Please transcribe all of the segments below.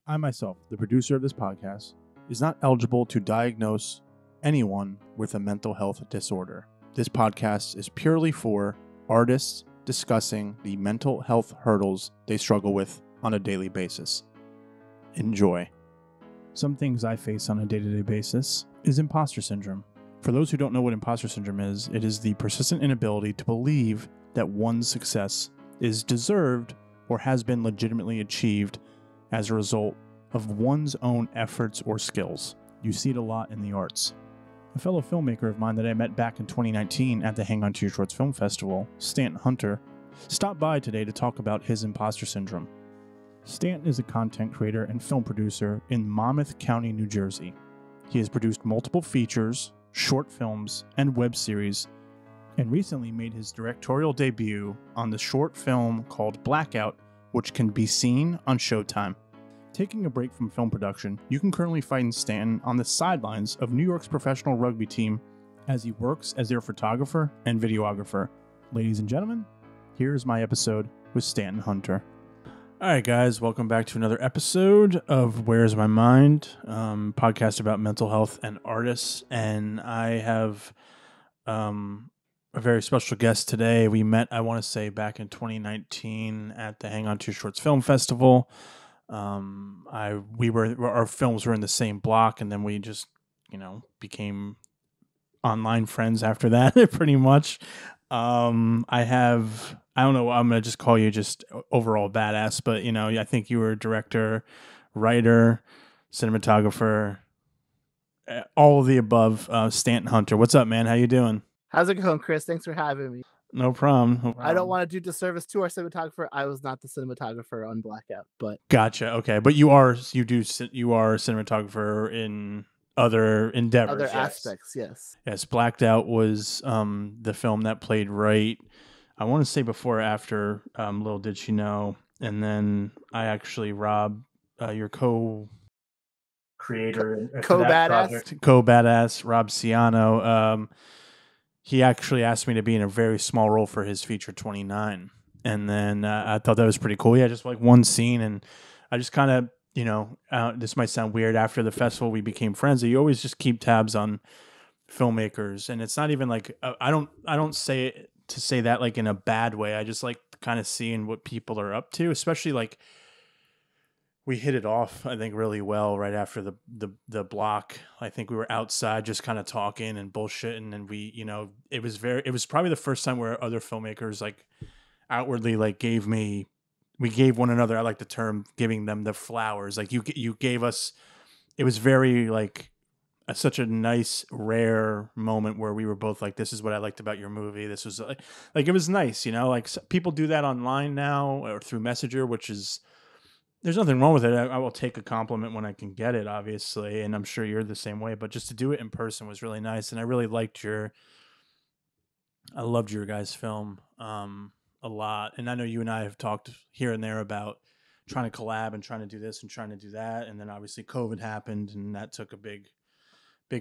I myself, the producer of this podcast, is not eligible to diagnose anyone with a mental health disorder. This podcast is purely for artists discussing the mental health hurdles they struggle with on a daily basis. Enjoy. Some things I face on a day-to-day basis is imposter syndrome. For those who don't know what imposter syndrome is, it is the persistent inability to believe that one's success is deserved or has been legitimately achieved as a result of one's own efforts or skills. You see it a lot in the arts. A fellow filmmaker of mine that I met back in 2019 at the Hang On to Your Shorts Film Festival, Stanton Hunter, stopped by today to talk about his imposter syndrome. Stanton is a content creator and film producer in Monmouth County, New Jersey. He has produced multiple features, short films, and web series, and recently made his directorial debut on the short film called Blackout, which can be seen on Showtime. Taking a break from film production, you can currently find Stanton on the sidelines of New York's professional rugby team as he works as their photographer and videographer. Ladies and gentlemen, here's my episode with Stanton Hunter. All right, guys, welcome back to another episode of Where's My Mind, podcast about mental health and artists. And I have a very special guest today. We met, I want to say, back in 2019 at the Hang On to Your Shorts Film Festival. Our films were in the same block, and then we just, became online friends after that, pretty much. I don't know, I'm going to just call you just overall badass, but, I think you were a director, writer, cinematographer, all of the above. Stanton Hunter. What's up, man? How you doing? How's it going, Chris? Thanks for having me. No problem. I don't want to do disservice to our cinematographer. I was not the cinematographer on Blackout, but gotcha. Okay, but you are a cinematographer in other endeavors, other aspects. Yes. Yes. Blacked was the film that played right, I want to say before or after Little Did She Know, and then I actually Rob, your co-creator, co-badass, Rob Ciano. He actually asked me to be in a very small role for his feature 29. And then I thought that was pretty cool. Yeah, just like one scene. And I just kind of, this might sound weird. After the festival, we became friends. You always just keep tabs on filmmakers. And it's not even like, I don't say it to say that like in a bad way. I just like kind of seeing what people are up to, especially like, we hit it off, I think, really well right after the block. I think we were outside just kind of talking and bullshitting, and we, it was probably the first time where other filmmakers like outwardly like we gave one another, I like the term, giving them the flowers. Like you gave us, it was very like such a nice, rare moment where we were both like, this is what I liked about your movie. This was like it was nice, like people do that online now or through Messenger, which is, there's nothing wrong with it. I will take a compliment when I can get it, obviously, and I'm sure you're the same way. But just to do it in person was really nice, and I really liked I loved your guys' film a lot. And I know you and I have talked here and there about trying to collab and trying to do this and trying to do that, and then obviously COVID happened, and that took a big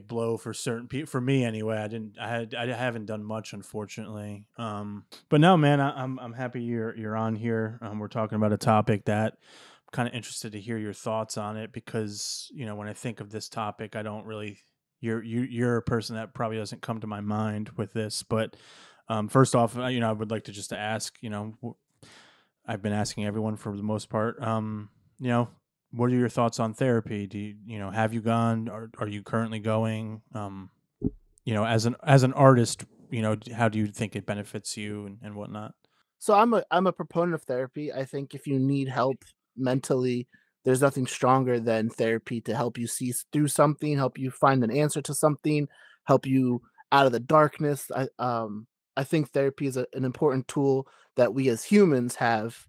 blow for certain people. For me, anyway, I haven't done much, unfortunately. But no, man, I'm happy you're on here. We're talking about a topic that, kind of interested to hear your thoughts on it, because when I think of this topic, I don't really, you're a person that probably doesn't come to my mind with this. But first off, I would like to just ask, I've been asking everyone for the most part, what are your thoughts on therapy? Do you have you gone, or are you currently going? As an artist, how do you think it benefits you and whatnot? So I'm a proponent of therapy. I think if you need help mentally, there's nothing stronger than therapy to help you see through something, help you find an answer to something, help you out of the darkness. I think therapy is an important tool that we as humans have.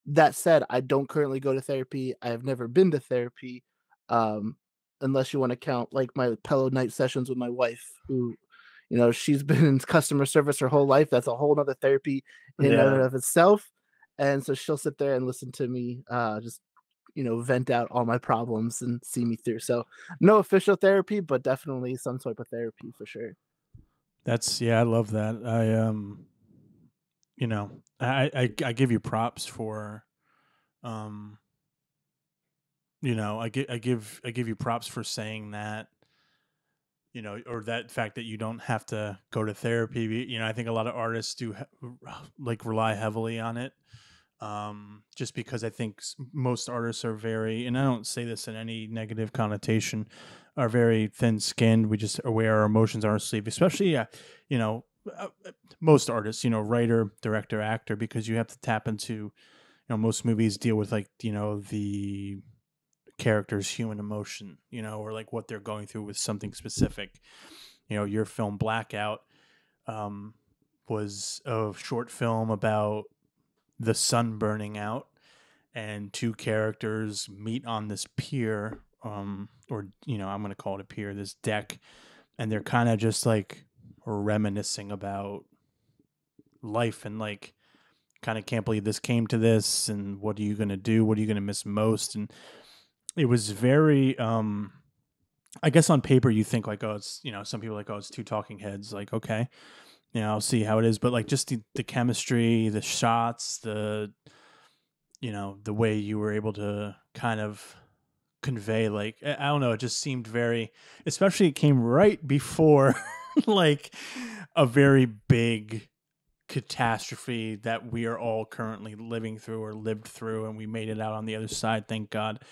That said, I don't currently go to therapy. I have never been to therapy, unless you want to count like my pillow night sessions with my wife, who, she's been in customer service her whole life. That's a whole other therapy in and of itself. And so she'll sit there and listen to me, just, vent out all my problems and see me through. So no official therapy, but definitely some type of therapy for sure. I love that. I give you props for, I give you props for saying that, or that fact that you don't have to go to therapy. I think a lot of artists do like rely heavily on it. Just because I think most artists are very, and I don't say this in any negative connotation, are very thin skinned. We just wear our emotions on our sleeve, especially, you know, most artists, writer, director, actor, because you have to tap into, most movies deal with like, the character's human emotion, or like what they're going through with something specific. Your film Blackout um, was a short film about the sun burning out, and two characters meet on this pier, or I'm going to call it a pier, this deck, and they're kind of just like reminiscing about life and like kind of can't believe this came to this, and what are you going to do, what are you going to miss most. And it was very I guess on paper you think like, oh, it's, some people are like, oh, it's two talking heads, like, okay, I'll see how it is. But like just the chemistry, the shots, the way you were able to kind of convey, like, I don't know, it just seemed very, especially it came right before like a very big catastrophe that we are all currently living through or lived through, and we made it out on the other side, thank God.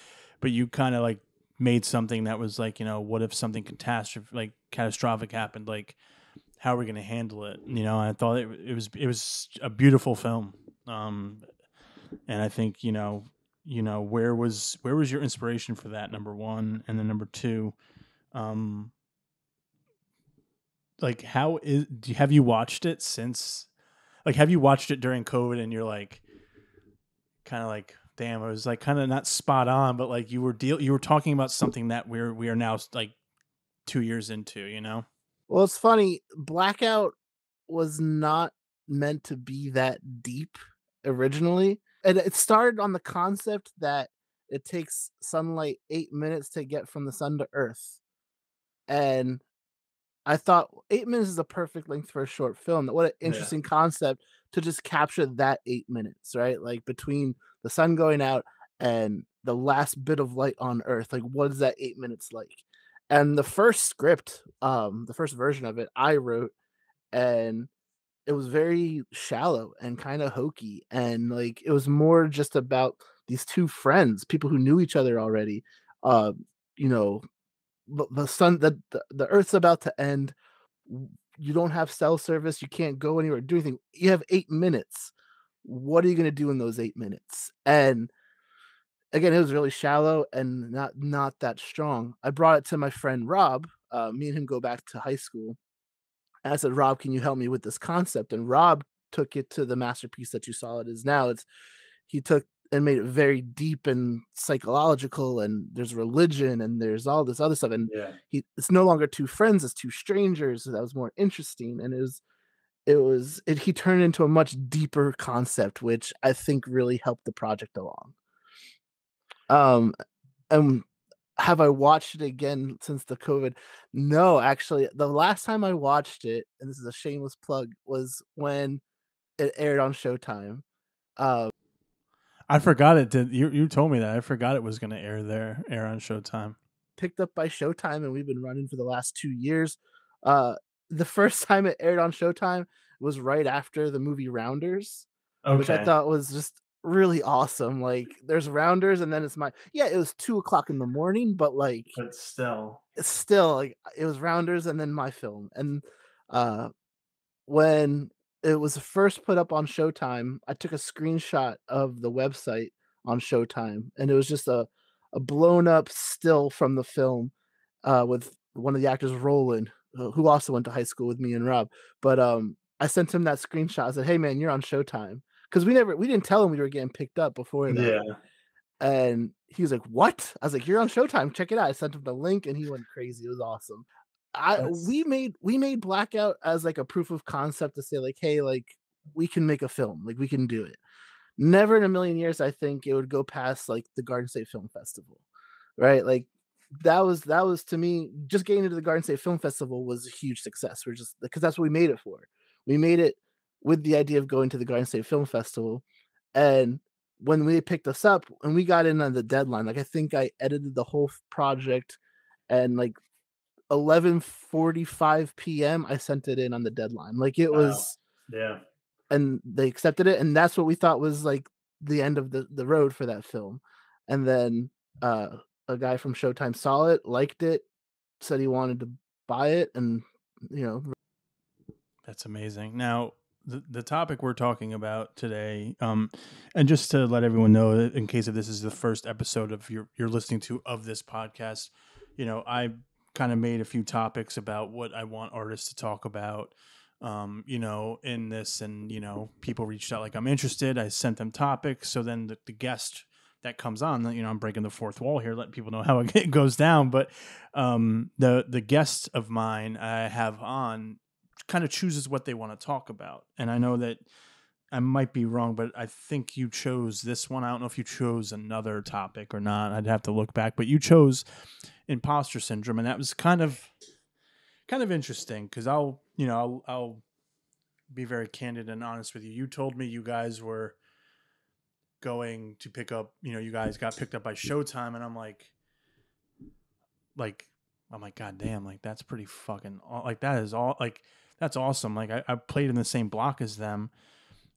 But you kind of like made something that was like, what if something catastrophic happened, like how are we going to handle it, and I thought it was a beautiful film. And I think, where was your inspiration for that, number one, and then number two, um like have you watched it since, like, have you watched it during COVID and you're like kind of like, damn, it was like kind of not spot on, but like you were talking about something that we are now like 2 years into. Well, it's funny, Blackout was not meant to be that deep originally, and it started on the concept that it takes sunlight 8 minutes to get from the sun to Earth, and I thought 8 minutes is a perfect length for a short film. What an Yeah. interesting concept to just capture that 8 minutes, right? Like, between the sun going out and the last bit of light on Earth, like, what is that 8 minutes like? And the first script, the first version of it, I wrote, and it was very shallow and kinda hokey, and, like, it was more just about these 2 friends, people who knew each other already, uh, you know, the sun the Earth's about to end. You don't have cell service, you can't go anywhere, do anything. You have 8 minutes. What are you gonna do in those 8 minutes? And again, it was really shallow and not that strong. I brought it to my friend Rob. Me and him go back to high school. And I said, "Rob, can you help me with this concept?" And Rob took it to the masterpiece that you saw it is now. He took and made it very deep and psychological, and there's religion and there's all this other stuff, and Yeah. it's no longer two friends, it's two strangers. So that was more interesting, and he turned it into a much deeper concept, which I think really helped the project along. Um, and have I watched it again since the COVID? No, actually, the last time I watched it, and this is a shameless plug, was when it aired on Showtime. Uh, I forgot it did. You told me that. I forgot it was going to air on Showtime. Picked up by Showtime, and we've been running for the last 2 years. Uh, the first time it aired on Showtime was right after the movie Rounders, which I Okay. thought was just really awesome. Like, there's Rounders, and then it was 2 o'clock in the morning, but, like, But still. it's still, like, it was Rounders and then my film, and, uh when it was first put up on Showtime, I took a screenshot of the website on Showtime, and it was just a blown up still from the film, with one of the actors, Roland, who also went to high school with me and Rob. But, I sent him that screenshot. I said, "Hey, man, you're on Showtime," because we didn't tell him we were getting picked up before that. Yeah. And he was like, "What?" I was like, "You're on Showtime, check it out." I sent him the link, and he went crazy. It was awesome. I That's we made Blackout as, like, a proof of concept to say, like, "Hey, like, we can make a film, like, we can do it." Never in a million years I think it would go past, like, the Garden State Film Festival, right? Like, that was to me, just getting into the Garden State Film Festival was a huge success. We're just because that's what we made it for. We made it with the idea of going to the Garden State Film Festival, and when we picked us up and we got in on the deadline, like I think I edited the whole project and like 11:45 p.m. I sent it in on the deadline. Like it Wow. was, Yeah. and they accepted it, and that's what we thought was like the end of the road for that film. And then a guy from Showtime saw it, liked it, said he wanted to buy it, and you know, That's amazing. Now, the topic we're talking about today, and just to let everyone know, in case if this is the first episode of you're listening to of this podcast, I kind of made a few topics about what I want artists to talk about, in this, and people reached out like I'm interested. I sent them topics, so then the guest that comes on, I'm breaking the fourth wall here, letting people know how it goes down, but the guest of mine I have on kind of chooses what they want to talk about. And I know that I might be wrong, but I think you chose this one. I don't know if you chose another topic or not. I'd have to look back, but you chose Imposter Syndrome, and that was kind of interesting because I'll be very candid and honest with you. You told me you guys were going to pick up, you guys got picked up by Showtime, and I'm like God damn, like that's pretty fucking like that is all like that's awesome. Like I played in the same block as them.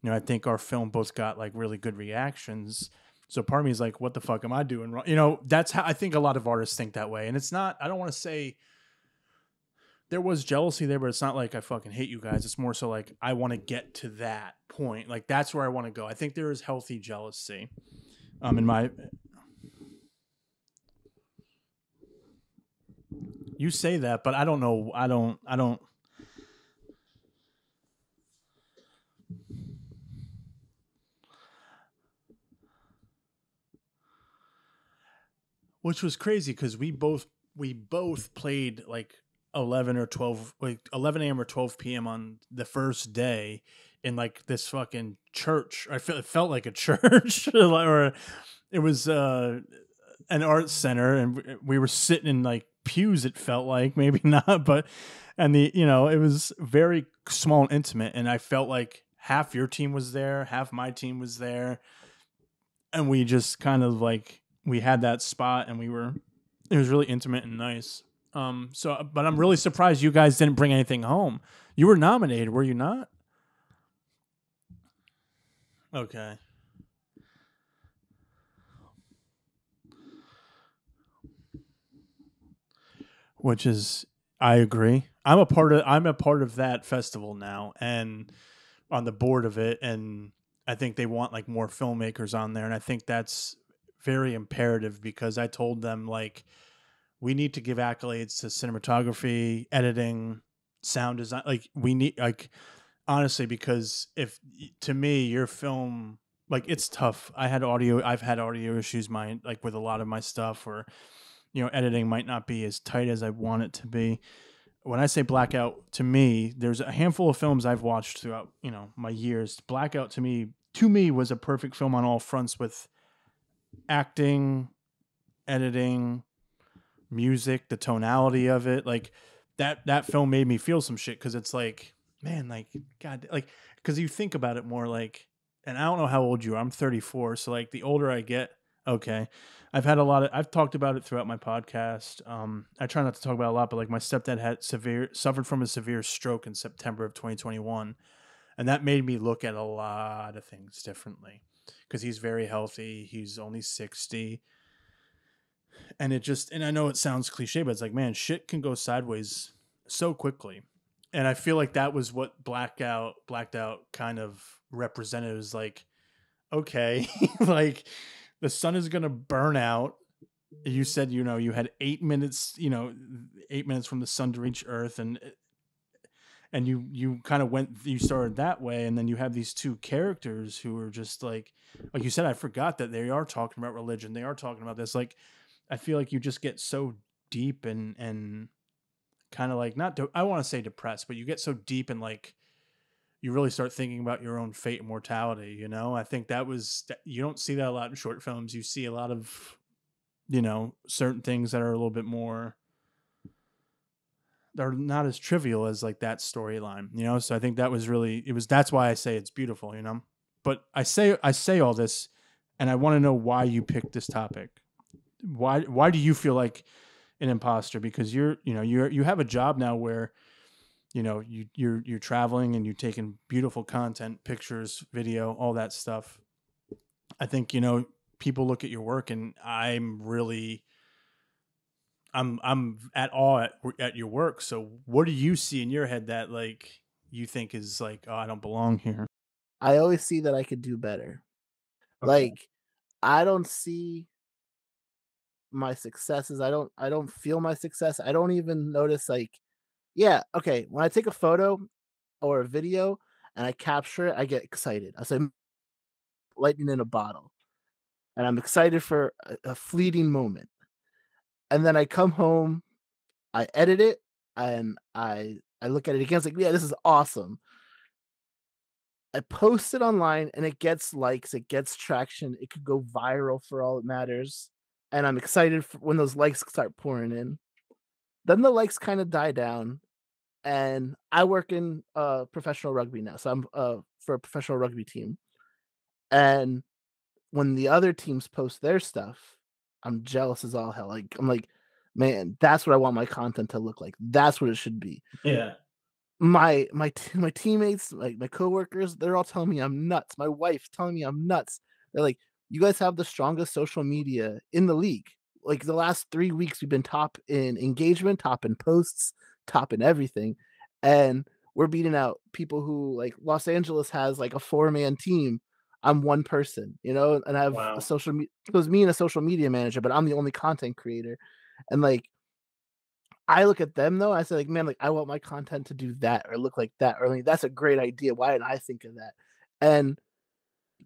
I think our film both got like really good reactions. So part of me is like, what the fuck am I doing wrong? That's how I think a lot of artists think that way. And it's not, I don't want to say there was jealousy there, but it's not like I fucking hate you guys. It's more so like I want to get to that point. Like that's where I want to go. I think there is healthy jealousy. In my You say that, but I don't know. I don't. Which was crazy because we both played like 11 or 12, like 11 a.m. or 12 p.m. on the first day in like this fucking church. It felt like a church, or it was an art center, and we were sitting in like pews. It felt like maybe not, but and it was very small and intimate, and I felt like half your team was there, half my team was there, and we just kind of like we had that spot, and it was really intimate and nice. But I'm really surprised you guys didn't bring anything home. You were nominated, were you not? Okay. Which is, I agree. I'm a part of that festival now, and on the board of it, and I think they want like more filmmakers on there, and I think that's very imperative because I told them like we need to give accolades to cinematography, editing, sound design. Like we need like honestly, because if to me your film, like it's tough. I've had audio issues mine like with a lot of my stuff, or editing might not be as tight as I want it to be. When I say Blackout, to me, there's a handful of films I've watched throughout my years. Blackout to me was a perfect film on all fronts, with acting, editing, music, the tonality of it. Like that film made me feel some shit, because it's like, man, like God, like because you think about it more, like, and I don't know how old you are. I'm 34, so like the older I get, okay. I've talked about it throughout my podcast. I try not to talk about it a lot, but like my stepdad suffered from a severe stroke in September of 2021, and that made me look at a lot of things differently, because he's very healthy. He's only 60, and I know it sounds cliche, but it's like, man, shit can go sideways so quickly. And I feel like that was what blacked out kind of represented. It was like, okay, like the sun is gonna burn out. You said you had 8 minutes, 8 minutes from the sun to reach Earth, and you kind of you started that way, and then you have these two characters who are just like you said. I forgot that they are talking about religion. They are talking about this. Like, I feel like you just get so deep and kind of like I want to say depressed, but you get so deep, and like you really start thinking about your own fate and mortality. I think you don't see that a lot in short films. You see a lot of certain things that are a little bit more, they're not as trivial as like that storyline. So I think that's why I say it's beautiful. But I say all this and I want to know why you picked this topic. Why do you feel like an imposter? Because you have a job now where you're traveling and you're taking beautiful content, pictures, video, all that stuff. I think people look at your work, and I'm at awe at your work. So what do you see in your head that like you think is like, oh, I don't belong here? I always see that I could do better. Okay. Like, I don't see my successes. I don't feel my success. I don't even notice like, yeah, okay, when I take a photo or a video and I capture it, I get excited. I say lightning in a bottle. And I'm excited for a fleeting moment. And then I come home, I edit it, and I look at it again. It's like, yeah, this is awesome. I post it online and it gets likes, it gets traction, it could go viral for all it matters. And I'm excited for when those likes start pouring in. Then the likes kind of die down. And I work in professional rugby now. So I'm for a professional rugby team. And when the other teams post their stuff, I'm jealous as all hell. Like I'm like, man, that's what I want my content to look like. That's what it should be. Yeah. My teammates, like my coworkers, they're all telling me I'm nuts. My wife's telling me I'm nuts. They're like, "You guys have the strongest social media in the league." Like the last 3 weeks, we've been top in engagement, top in posts, top in everything, and we're beating out people who like Los Angeles has like a 4-man team. I'm one person, and I have a Wow. social media. It was me and a social media manager, but I'm the only content creator, and like I look at them though, I say like, "Man, like, I want my content to do that or look like that," or like, "That's a great idea. Why didn't I think of that?" And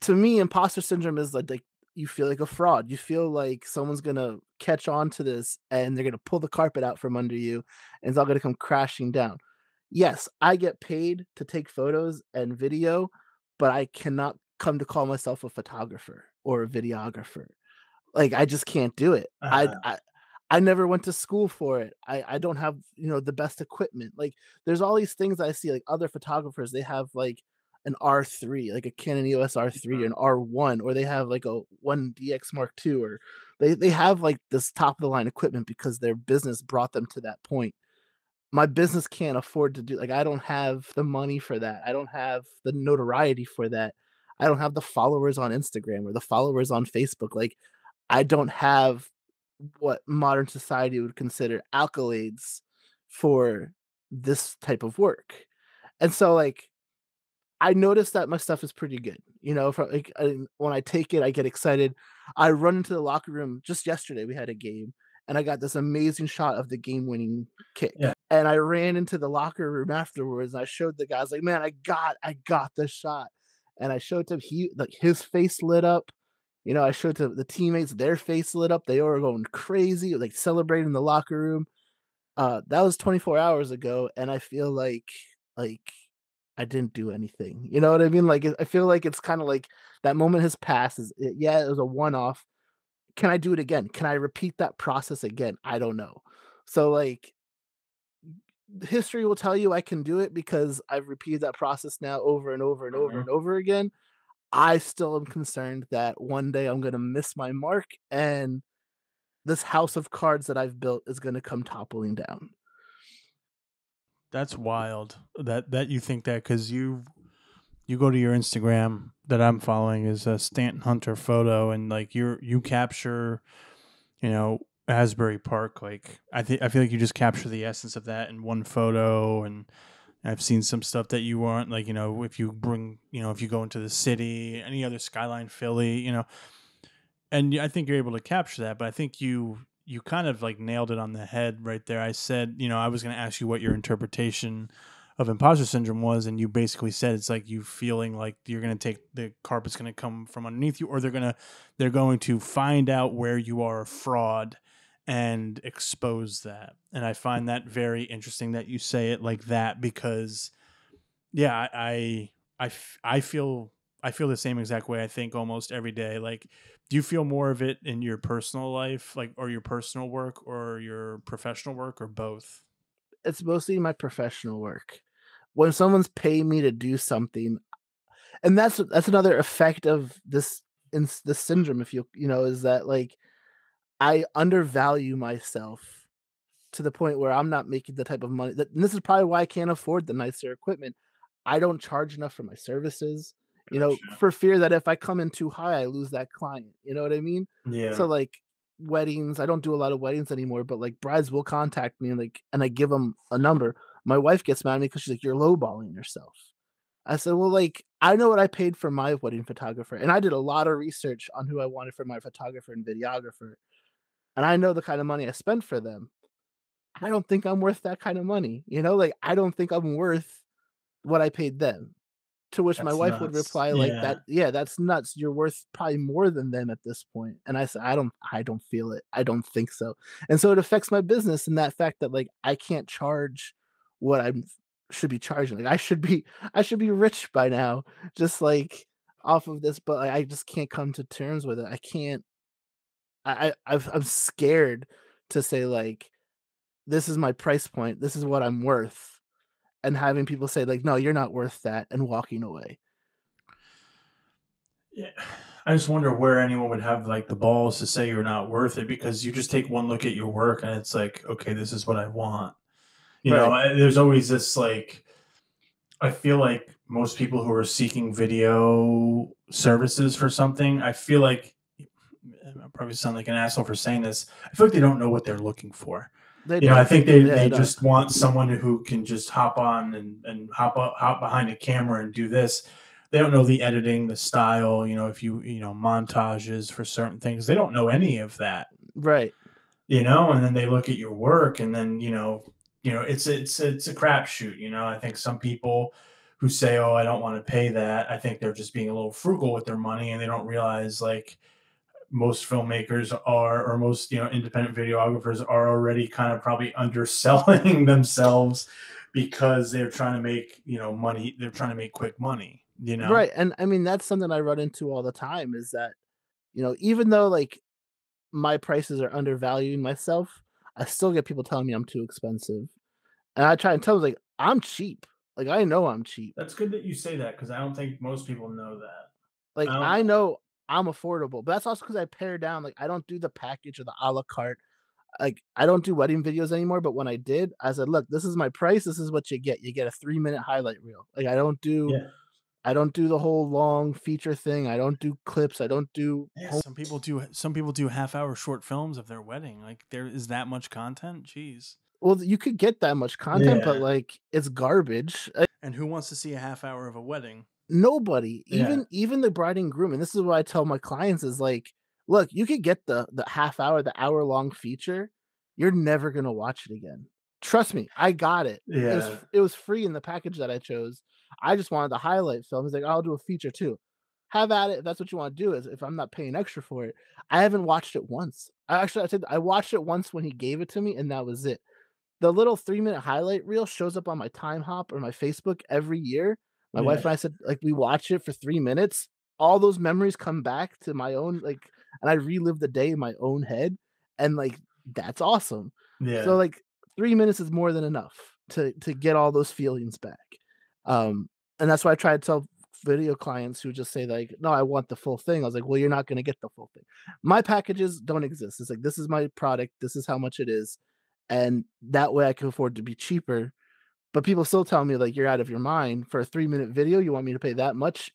to me, imposter syndrome is like you feel like a fraud. You feel like someone's gonna catch on to this and they're gonna pull the carpet out from under you and it's all gonna come crashing down. Yes, I get paid to take photos and video, but I cannot come to call myself a photographer or a videographer. Like, I just can't do it. Uh-huh. I never went to school for it. I don't have, the best equipment. Like, there's all these things I see, like, other photographers, they have, like, an R3, like a Canon EOS R3 or an R1, or they have, like, a 1DX Mark II, or they have, like, this top of the line equipment because their business brought them to that point. My business can't afford to do like, I don't have the money for that. I don't have the notoriety for that. I don't have the followers on Instagram or the followers on Facebook. Like, I don't have what modern society would consider accolades for this type of work. And so, like, I noticed that my stuff is pretty good. From like when I take it, I get excited. I run into the locker room. Just yesterday, we had a game, and I got this amazing shot of the game-winning Yeah. kick. And I ran into the locker room afterwards. And I showed the guys, like, man, I got the shot. And I showed to him, like his face lit up. I showed to the teammates, their face lit up. They were going crazy, like celebrating in the locker room. That was 24 hours ago, and I feel like I didn't do anything. You know what I mean? Like, I feel like it's kinda like that moment has passed. Yeah, it was a one-off. Can I do it again? Can I repeat that process again? I don't know. So, like, history will tell you I can do it because I've repeated that process now over and over and over Mhm. and over again. I still am concerned that one day I'm gonna miss my mark, and this house of cards that I've built is gonna come toppling down. That's wild that you think that because you go to your Instagram that I'm following is a Stanton Hunter photo, and like you capture Asbury Park. Like I feel like you just capture the essence of that in one photo. And I've seen some stuff that you want, like if you bring if you go into the city, any other skyline Philly, and I think you're able to capture that. But I think you kind of like nailed it on the head right there. I said, I was going to ask you what your interpretation of imposter syndrome was, and you basically said it's like you feeling like you're going to take the carpet's going to come from underneath you, or they're going to find out where you are a fraud and expose that. And I find that very interesting that you say it like that, because yeah, I feel the same exact way. I think almost every day. Like, do you feel more of it in your personal life, like, or your personal work, or your professional work, or both? It's mostly my professional work. When someone's paying me to do something, and that's another effect of this the syndrome, if is that like I undervalue myself to the point where I'm not making the type of money that, and this is probably why I can't afford the nicer equipment. I don't charge enough for my services, Gotcha. for fear that if I come in too high, I lose that client. You know what I mean? Yeah. So like weddings, I don't do a lot of weddings anymore, but like brides will contact me and I give them a number. My wife gets mad at me because she's like, "You're lowballing yourself." I said, "Well, like I know what I paid for my wedding photographer, and I did a lot of research on who I wanted for my photographer and videographer, and I know the kind of money I spent for them. I don't think I'm worth that kind of money, like, I don't think I'm worth what I paid them." To which my That's wife would nuts. reply like Yeah. that, "Yeah, that's nuts. You're worth probably more than them at this point." And I said, "I don't feel it. I don't think so." And so it affects my business in that fact that like I can't charge what I should be charging. Like I should be rich by now, just like off of this, but I just can't come to terms with it. I can't. I'm scared to say like this is my price point. This is what I'm worth, and having people say like, "No, you're not worth that," and walking away. Yeah. I just wonder where anyone would have like the balls to say you're not worth it, because you just take one look at your work and it's like, okay, this is what I want. Right. There's always this like, I feel like most people who are seeking video services for something, I feel like I probably sound like an asshole for saying this. I feel like they don't know what they're looking for. They I don't. think they Yeah, they no. just want someone who can just hop on and hop behind a camera and do this. They don't know the editing, the style. If montages for certain things, they don't know any of that. Right. And then they look at your work, and then it's a crapshoot. I think some people who say, "Oh, I don't want to pay that," I think they're just being a little frugal with their money, and they don't realize like most filmmakers are, or most independent videographers are already kind of probably underselling themselves because they're trying to make money. They're trying to make quick money. Right, and I mean, that's something I run into all the time is that, even though, like, my prices are undervaluing myself, I still get people telling me I'm too expensive, and I try and tell them, like, "I'm cheap." Like, I know I'm cheap. That's good that you say that, because I don't think most people know that. I Like, don't. I know I'm affordable, but that's also because I pare down, like, I don't do the package or the à la carte. Like, I don't do wedding videos anymore, but when I did, I said, "Look, this is my price, this is what you get. You get a 3-minute highlight reel." Like, Yeah. I don't do the whole long feature thing. I don't do clips. I don't do Yeah, whole. some people do half-hour short films of their wedding. Like, there is that much content. Jeez. Well, you could get that much content, but Yeah. like it's garbage. And who wants to see a half hour of a wedding? Nobody, Yeah. even the bride and groom, and this is what I tell my clients is like, look, you could get the half hour, the hour long feature. You're never gonna watch it again. Trust me, I got it. Yeah. It was free in the package that I chose. I just wanted the highlight film. He's like, I'll do a feature too. Have at it if that's what you want to do. Is if I'm not paying extra for it. I haven't watched it once. I said I watched it once when he gave it to me, and that was it. The little 3-minute highlight reel shows up on my Time Hop or my Facebook every year. My wife Yeah. and I said, like, we watch it for 3 minutes. All those memories come back to my own, like, and I relive the day in my own head, and, like, that's awesome. So, Yeah. like, 3 minutes is more than enough to get all those feelings back. Um, and that's why I try to tell video clients who just say, like, "No, I want the full thing." I was like, "Well, you're not gonna get the full thing." My packages don't exist. It's like, "This is my product. This is how much it is." And that way I can afford to be cheaper. But people still tell me like, "You're out of your mind for a 3-minute video. You want me to pay that much?"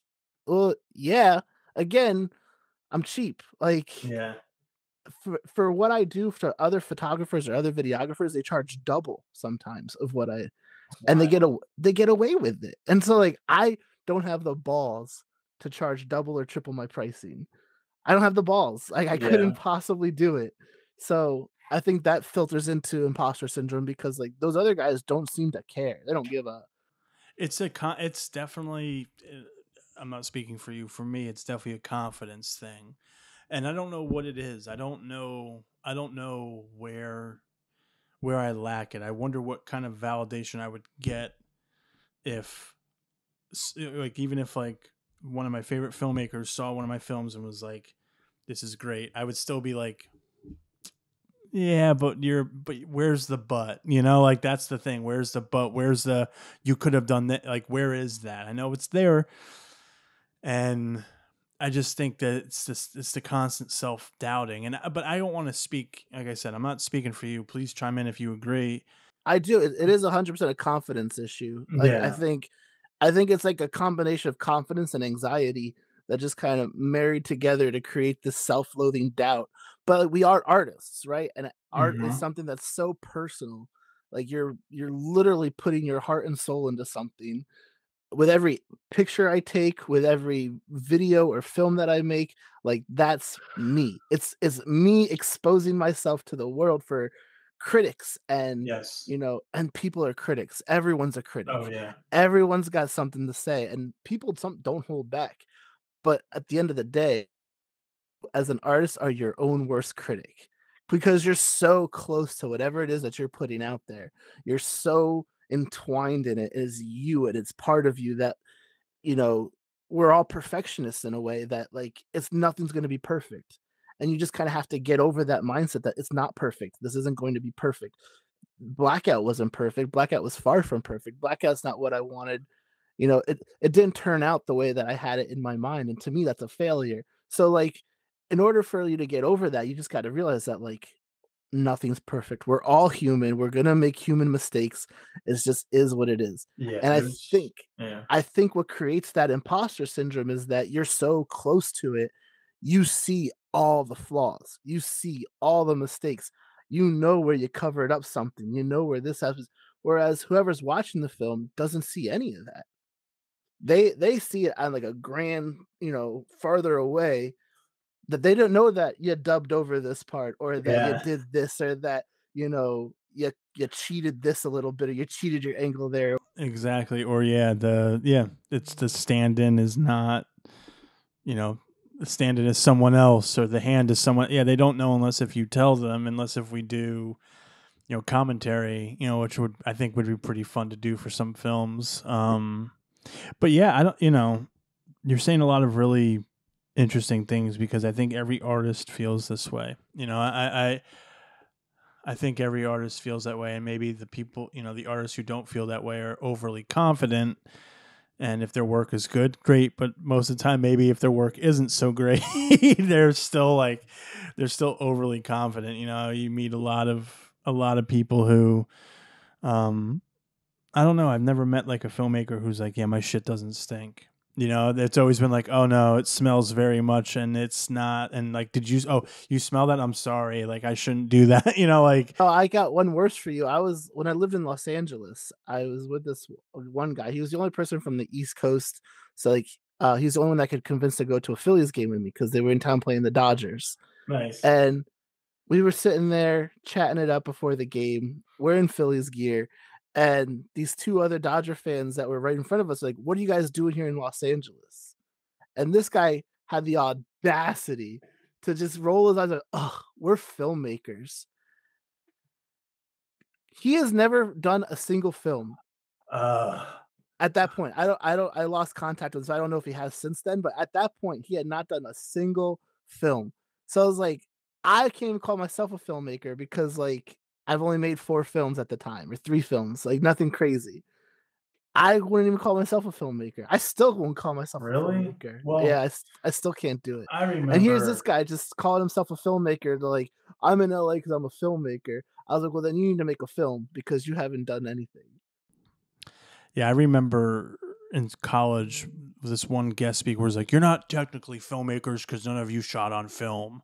Well, yeah. Again, I'm cheap. Like Yeah. for what I do for other photographers or other videographers, they charge double sometimes of what I That's and wild. they get away with it. And so like I don't have the balls to charge double or triple my pricing. I don't have the balls. Like I couldn't Yeah. possibly do it. So I think that filters into imposter syndrome because like those other guys don't seem to care. They don't give a It's definitely. I'm not speaking for you. For me, it's definitely a confidence thing, and I don't know what it is. I don't know. I don't know where I lack it. I wonder what kind of validation I would get if, like, even if like one of my favorite filmmakers saw one of my films and was like, "This is great," I would still be like, "Yeah, but where's the but?" Like, that's the thing. Where's the but? Where's the you could have done that? Like, where is that? I know it's there, and I just think that it's the constant self doubting, and but I don't want to speak. Like I said, I'm not speaking for you. Please chime in if you agree. I do. It is 100% a confidence issue. Like, Yeah. I think it's like a combination of confidence and anxiety that just kind of married together to create this self-loathing doubt. But like, we are artists, right? And art is Hmm. something that's so personal. Like you're literally putting your heart and soul into something. With every picture I take, with every video or film that I make, like that's me. It's me exposing myself to the world for critics and Yes. and people are critics. Everyone's a Oh critic. yeah. Everyone's got something to say and people don't hold back. But at the end of the day, as an artist are your own worst critic because you're so close to whatever it is that you're putting out there. You're so entwined in it as you and it's part of you that you know, we're all perfectionists in a way that like it's nothing's going to be perfect. And you just kind of have to get over that mindset that it's not perfect. This isn't going to be perfect. Blackout wasn't perfect. Blackout was far from perfect. Blackout's not what I wanted. It didn't turn out the way that I had it in my mind. And to me, that's a failure. So like in order for you to get over that, you just got to realize that like nothing's perfect. We're all human. We're gonna make human mistakes. It's just is what it is. Yeah. And There's. Yeah. I think what creates that imposter syndrome is that you're so close to it, you see all the flaws, you see all the mistakes, you know where you covered up something, you know where this happens. Whereas whoever's watching the film doesn't see any of that. They see it on like a grand, farther away that they don't know that you dubbed over this part or that you Yeah. did this or that, you cheated this a little bit or you cheated your angle there. Exactly. Or yeah, it's the stand-in is not, you know, the stand-in is someone else or the hand is someone. Yeah, they don't know unless if you tell them. Unless if we do, commentary, which would I think would be pretty fun to do for some films. But yeah, I don't. You're saying a lot of really interesting things because I think every artist feels this way. I think every artist feels that way, and maybe the people, the artists who don't feel that way are overly confident. And if their work is good, great. But most of the time, maybe if their work isn't so great, they're still like, they're still overly confident. You meet a lot of people who, um, I don't know. I've never met like a filmmaker who's like, yeah, my shit doesn't stink. It's always been like, oh no, it smells very much and it's not. And like, you smell that? I'm sorry. Like, I shouldn't do that. Like, Oh, I got one worse for you. When I lived in Los Angeles, I was with this one guy. He was the only person from the East Coast. So like he's the only one that could convince to go to a Phillies game with me because they were in town playing the Dodgers. nice. And we were sitting there chatting it up before the game. We're in Phillies gear. And these two other Dodger fans that were right in front of us, like, what are you guys doing here in Los Angeles? And this guy had the audacity to just roll his eyes like, oh, we're filmmakers. He has never done a single film Uh, at that point. I lost contact with him, so I don't know if he has since then, but at that point, he had not done a single film. So I was like, I can't even call myself a filmmaker because like I've only made 4 films at the time or 3 films, like nothing crazy. I wouldn't even call myself a filmmaker. I still won't call myself a really? filmmaker. Yeah, Well, I still can't do it. I And here's this remember. guy just calling himself a filmmaker to like, I'm in LA because I'm a filmmaker. I was like, well, then you need to make a film because you haven't done anything. Yeah, I remember in college, this one guest speaker was like, "You're not technically filmmakers because none of you shot on film."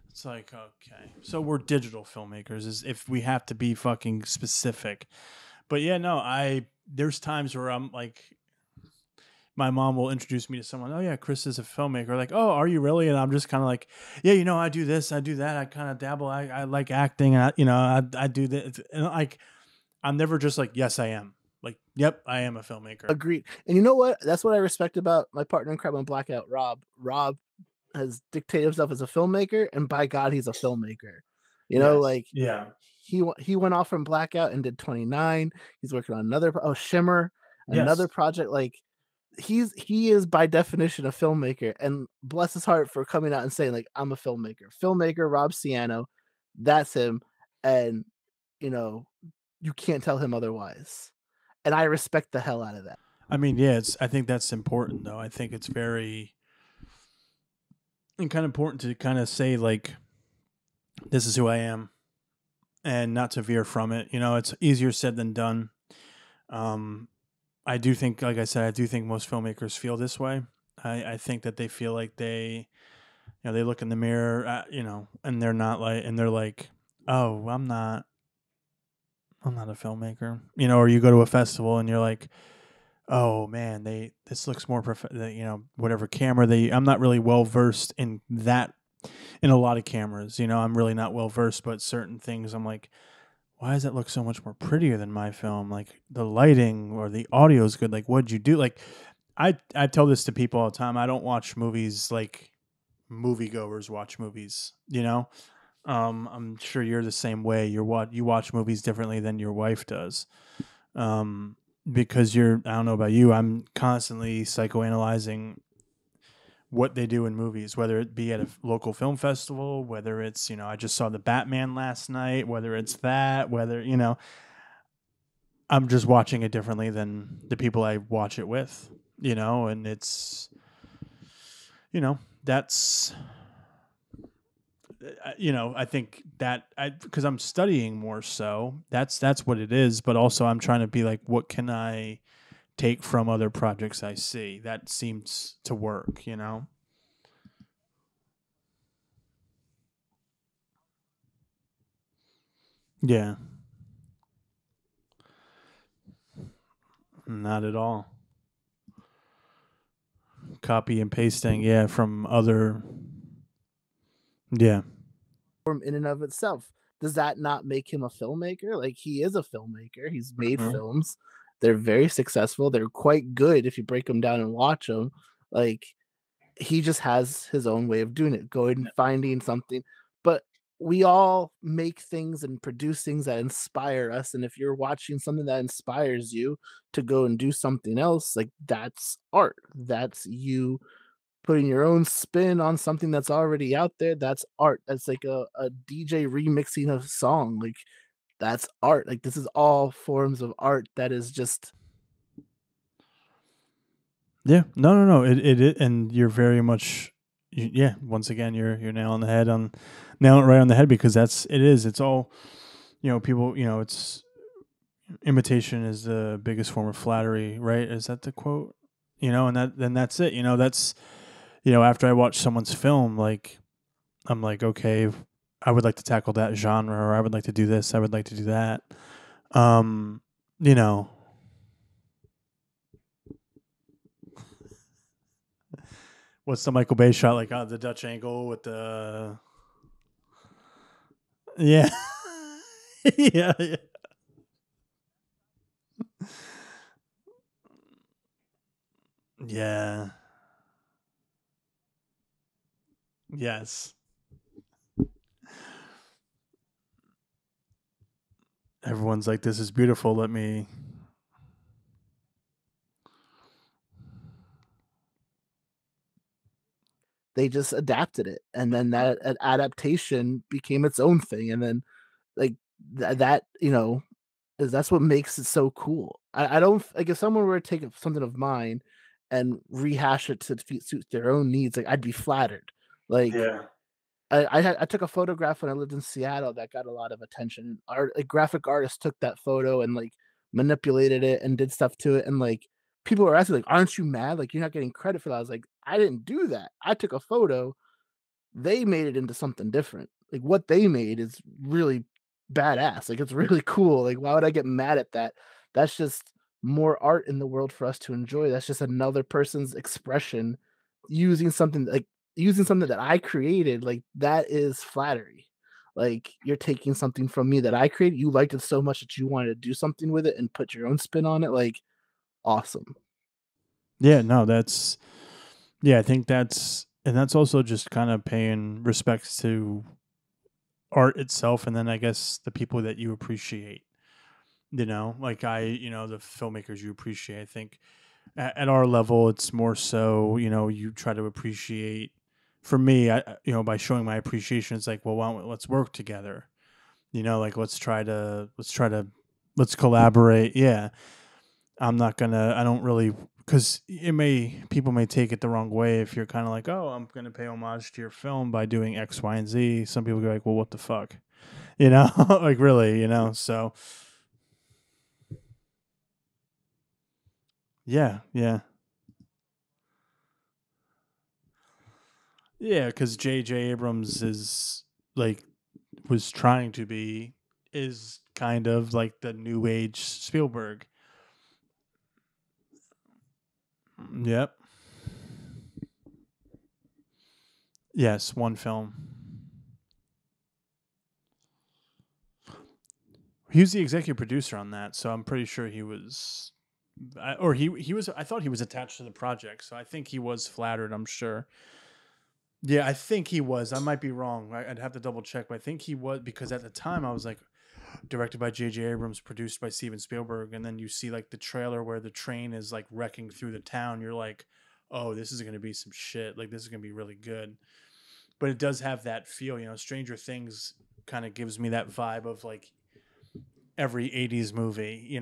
It's like, okay, so we're digital filmmakers, is if we have to be fucking specific. But yeah, no, there's times where I'm like, my mom will introduce me to someone. Oh yeah, Chris is a filmmaker. Like, oh, are you really? And I'm just kind of like, yeah, I do this, I do that. I kind of dabble. I like acting. And I do this. And like, I'm never just like, yes, I am. Like, yep, I am a filmmaker. Agreed. And you know what? That's what I respect about my partner in crime on Blackout, Rob. Rob has dictated himself as a filmmaker, and by God, he's a filmmaker. Yes. Like Yeah. he went off from Blackout and did 29. He's working on Shimmer, another Yes. project. Like he is by definition a filmmaker, and bless his heart for coming out and saying like I'm a filmmaker. Filmmaker Rob Ciano, that's him, and you know you can't tell him otherwise. And I respect the hell out of that. I mean, yeah, I think that's important though. I think it's very and kind of important to kind of say like, this is who I am, and not to veer from it. You know, it's easier said than done. Um, I do think, like I said, I do think most filmmakers feel this way. I think that they feel like they look in the mirror, and they're not like, and they're like, oh, I'm not a filmmaker, or you go to a festival and you're like, oh man, this looks more whatever camera I'm not really well versed in that, in a lot of cameras, I'm really not well versed, but certain things I'm like, why does it look so much more prettier than my film? Like the lighting or the audio is good. Like, what'd you do? Like, I tell this to people all the time. I don't watch movies like moviegoers watch movies. I'm sure you're the same way. You watch movies differently than your wife does. Because I don't know about you. I'm constantly psychoanalyzing what they do in movies, whether it be at a local film festival, whether it's, I just saw the Batman last night, whether it's that, whether, I'm just watching it differently than the people I watch it with, and it's, that's, I think that because I'm studying more, so that's what it is. But also I'm trying to be like, what can I take from other projects I see that seems to work. Yeah, not at all. Copy and pasting, yeah, from other, yeah. In and of itself. Does that not make him a filmmaker? Like he is a filmmaker. He's made Mhm. films. They're very successful. They're quite good if you break them down and watch them. Like he just has his own way of doing it, going and finding something. But we all make things and produce things that inspire us. And if you're watching something that inspires you to go and do something else, like that's art. That's you putting your own spin on something that's already out there. That's art. That's like a DJ remixing a song. Like that's art. Like this is all forms of art that is just Yeah, no. It and you're very much, yeah. Once again, you're nailing the head on, nailing it right on the head because it is. It's all, people. It's imitation is the biggest form of flattery, right? Is that the quote? And that's it. That's after I watch someone's film, like I'm like, okay, I would like to tackle that genre, or I would like to do this, I would like to do that. Um, you know, what's the Michael Bay shot like? The Dutch angle with the yeah, yeah. Yeah. Yes. Everyone's like, this is beautiful. Let me. they just adapted it, and then that adaptation became its own thing, and then like that is that's what makes it so cool. I don't like if someone were to take something of mine and rehash it to suit their own needs, like I'd be flattered. Like Yeah. I took a photograph when I lived in Seattle that got a lot of attention. A graphic artist took that photo and like manipulated it and did stuff to it, and like people were asking like, "Aren't you mad? Like you're not getting credit for that?" I was like, "I didn't do that. I took a photo. They made it into something different. Like what they made is really badass. Like it's really cool. Like why would I get mad at that? That's just more art in the world for us to enjoy. That's just another person's expression using something like using something that I created. Like that is flattery. Like you're taking something from me that I created. You liked it so much that you wanted to do something with it and put your own spin on it. Like awesome. Yeah. No, that's, yeah, I think that's also just kind of paying respects to art itself. And then I guess the people that you appreciate, like the filmmakers you appreciate. I think at our level, it's more so, you try to appreciate, for me, by showing my appreciation, it's like, well, why don't let's work together, like let's collaborate. Yeah. I don't really because people may take it the wrong way if you're kind of like, oh, I'm going to pay homage to your film by doing X, Y, and Z. Some people go like, well, what the fuck, like really, So yeah, yeah, yeah. Because J.J. Abrams like was trying to be is kind of like the new age Spielberg. Yep. Yes, one film. He was the executive producer on that, so I'm pretty sure he was, or he was. I thought he was attached to the project, so I think he was flattered. I'm sure. Yeah, I think he was. I might be wrong. I'd have to double check, but I think he was because at the time I was like, directed by J.J. Abrams, produced by Steven Spielberg, and then you see like the trailer where the train is like wrecking through the town. You're like, oh, this is going to be some shit. Like this is going to be really good. But it does have that feel. Stranger Things kind of gives me that vibe of like every 80s movie,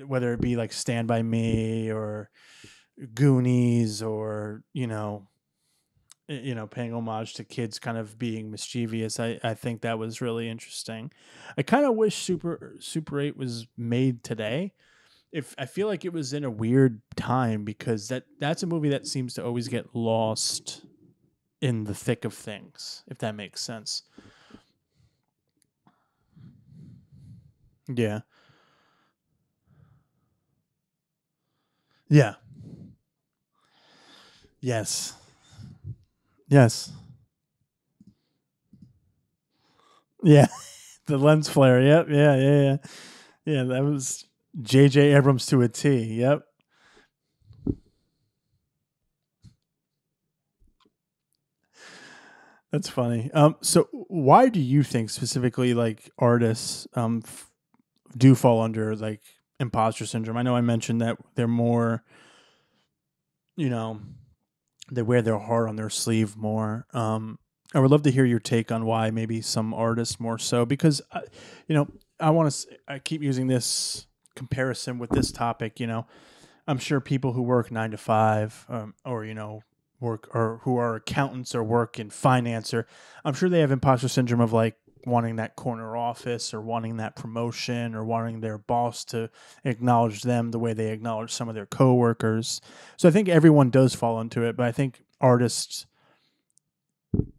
whether it be like Stand By Me or Goonies or, paying homage to kids kind of being mischievous. I think that was really interesting. I kind of wish Super 8 was made today. If I feel like it was in a weird time because that's a movie that seems to always get lost in the thick of things, if that makes sense. Yeah. Yeah. Yes. Yes. Yeah. The lens flare. Yep. Yeah. Yeah. Yeah. Yeah. That was J.J. Abrams to a T. Yep. That's funny. So why do you think specifically like artists do fall under like imposter syndrome? I know I mentioned that they're more, you know, they wear their heart on their sleeve more. I would love to hear your take on why maybe some artists more so because, you know, I keep using this comparison with this topic. I'm sure people who work 9 to 5, or work or who are accountants or work in finance, or I'm sure they have imposter syndrome of like wanting that corner office or wanting that promotion or wanting their boss to acknowledge them the way they acknowledge some of their coworkers. So I think everyone does fall into it, but I think artists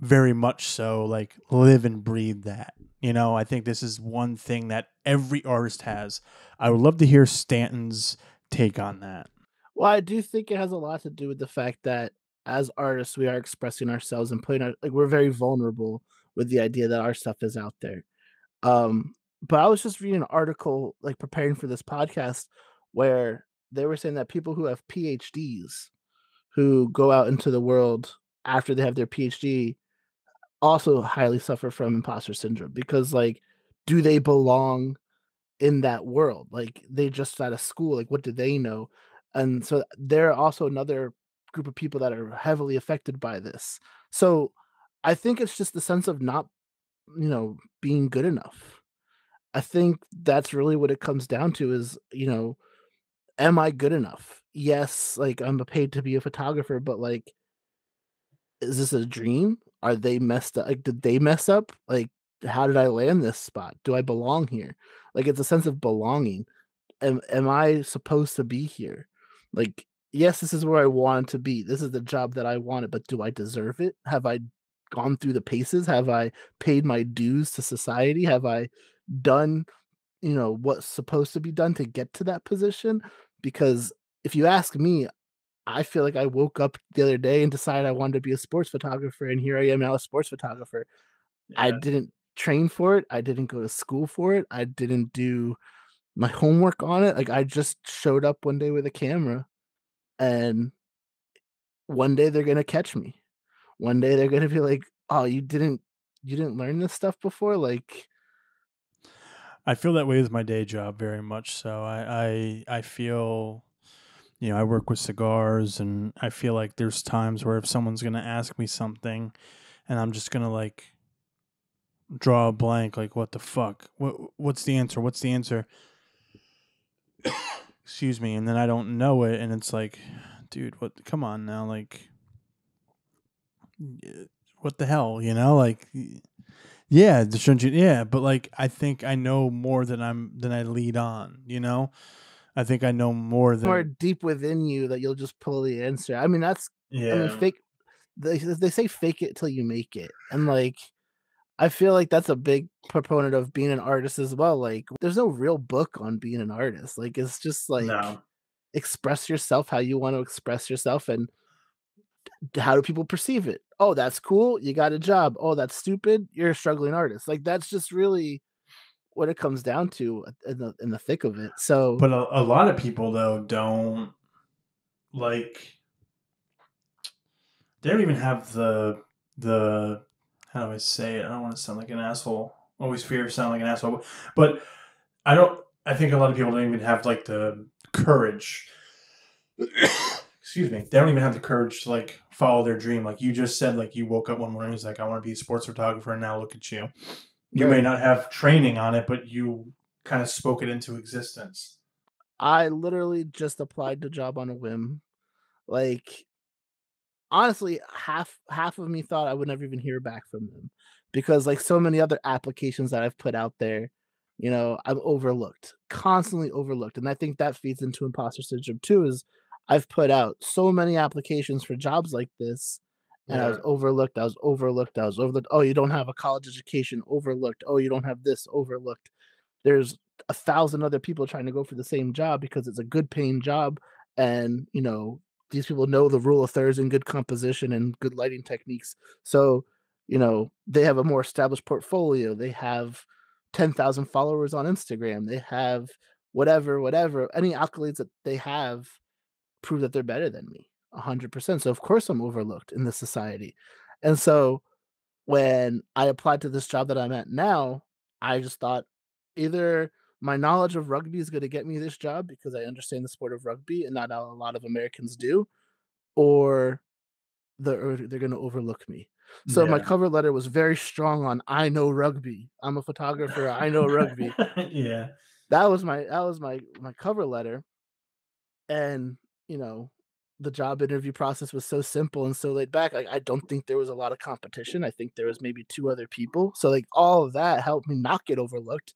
very much so like live and breathe that. I think this is one thing that every artist has. I would love to hear Stanton's take on that. Well, I do think it has a lot to do with the fact that as artists, we are expressing ourselves and putting our like we're very vulnerable with the idea that our stuff is out there. But I was just reading an article like preparing for this podcast where they were saying that people who have PhDs who go out into the world after they have their PhD also highly suffer from imposter syndrome because like do they belong in that world? Like they just out of school, like what do they know? And so they're also another group of people that are heavily affected by this. So I think it's just the sense of not, being good enough. I think that's really what it comes down to is, am I good enough? Yes, like I'm paid to be a photographer, but like, is this a dream? Are they messed up? Like, did they mess up? Like, how did I land this spot? Do I belong here? Like, it's a sense of belonging. Am I supposed to be here? Like, yes, this is where I want to be. This is the job that I wanted, but do I deserve it? Have I gone through the paces? Have I paid my dues to society? Have I done, what's supposed to be done to get to that position? Because if you ask me, I feel like I woke up the other day and decided I wanted to be a sports photographer, and here I am now a sports photographer. I Yeah. didn't train for it. I didn't go to school for it. I didn't do my homework on it. Like I just showed up one day with a camera and one day they're gonna catch me. One day they're gonna be like, "Oh, you didn't learn this stuff before?" Like, I feel that way with my day job very much. So I feel, I work with cigars, and I feel like there's times where if someone's gonna ask me something, and I'm just gonna like draw a blank, like what the fuck, what's the answer? What's the answer? excuse me, and then I don't know it, and it's like, dude, what? Come on now, like, what the hell, you know? Like, yeah, shouldn't you? Yeah, but like, I think I know more than I lead on. You know, I think I know more More than. deep within you that you'll just pull the answer. I mean, Yeah. fake. They say fake it till you make it, and like I feel like that's a big proponent of being an artist as well. Like, there's no real book on being an artist. Like, it's just like No. express yourself how you want to express yourself, and how do people perceive it? Oh, that's cool. You got a job. Oh, that's stupid. You're a struggling artist. Like, that's just really what it comes down to in the thick of it. So But a lot of people though don't like. They don't even have the. How do I say it? I don't want to sound like an asshole. Always fear of sounding like an asshole, but I don't. I think a lot of people don't even have like the courage. Excuse me. They don't even have the courage to like follow their dream. Like you just said, like you woke up one morning and was like, I want to be a sports photographer, and now look at you. You may right. not have training on it, but you kind of spoke it into existence. I literally just applied to job on a whim. Like, honestly, half of me thought I would never even hear back from them because like so many other applications that I've put out there, I'm overlooked, constantly overlooked. And I think that feeds into imposter syndrome too, is I've put out so many applications for jobs like this and I was Yeah. overlooked, I was overlooked, I was overlooked. Oh, you don't have a college education, overlooked. Oh, you don't have this, overlooked. There's a thousand other people trying to go for the same job because it's a good paying job, and these people know the rule of thirds and good composition and good lighting techniques. So, they have a more established portfolio. They have 10,000 followers on Instagram. They have whatever, any accolades that they have prove that they're better than me 100%. So, of course, I'm overlooked in this society. And so, when I applied to this job that I'm at now, I just thought either my knowledge of rugby is going to get me this job because I understand the sport of rugby and not a lot of Americans do, or they're gonna overlook me. So my Yeah. cover letter was very strong on I know rugby. I'm a photographer. I know rugby. Yeah. That was my cover letter, and you know the job interview process was so simple and so laid back. I don't think there was a lot of competition. I think there was maybe two other people. So like all of that helped me not get overlooked.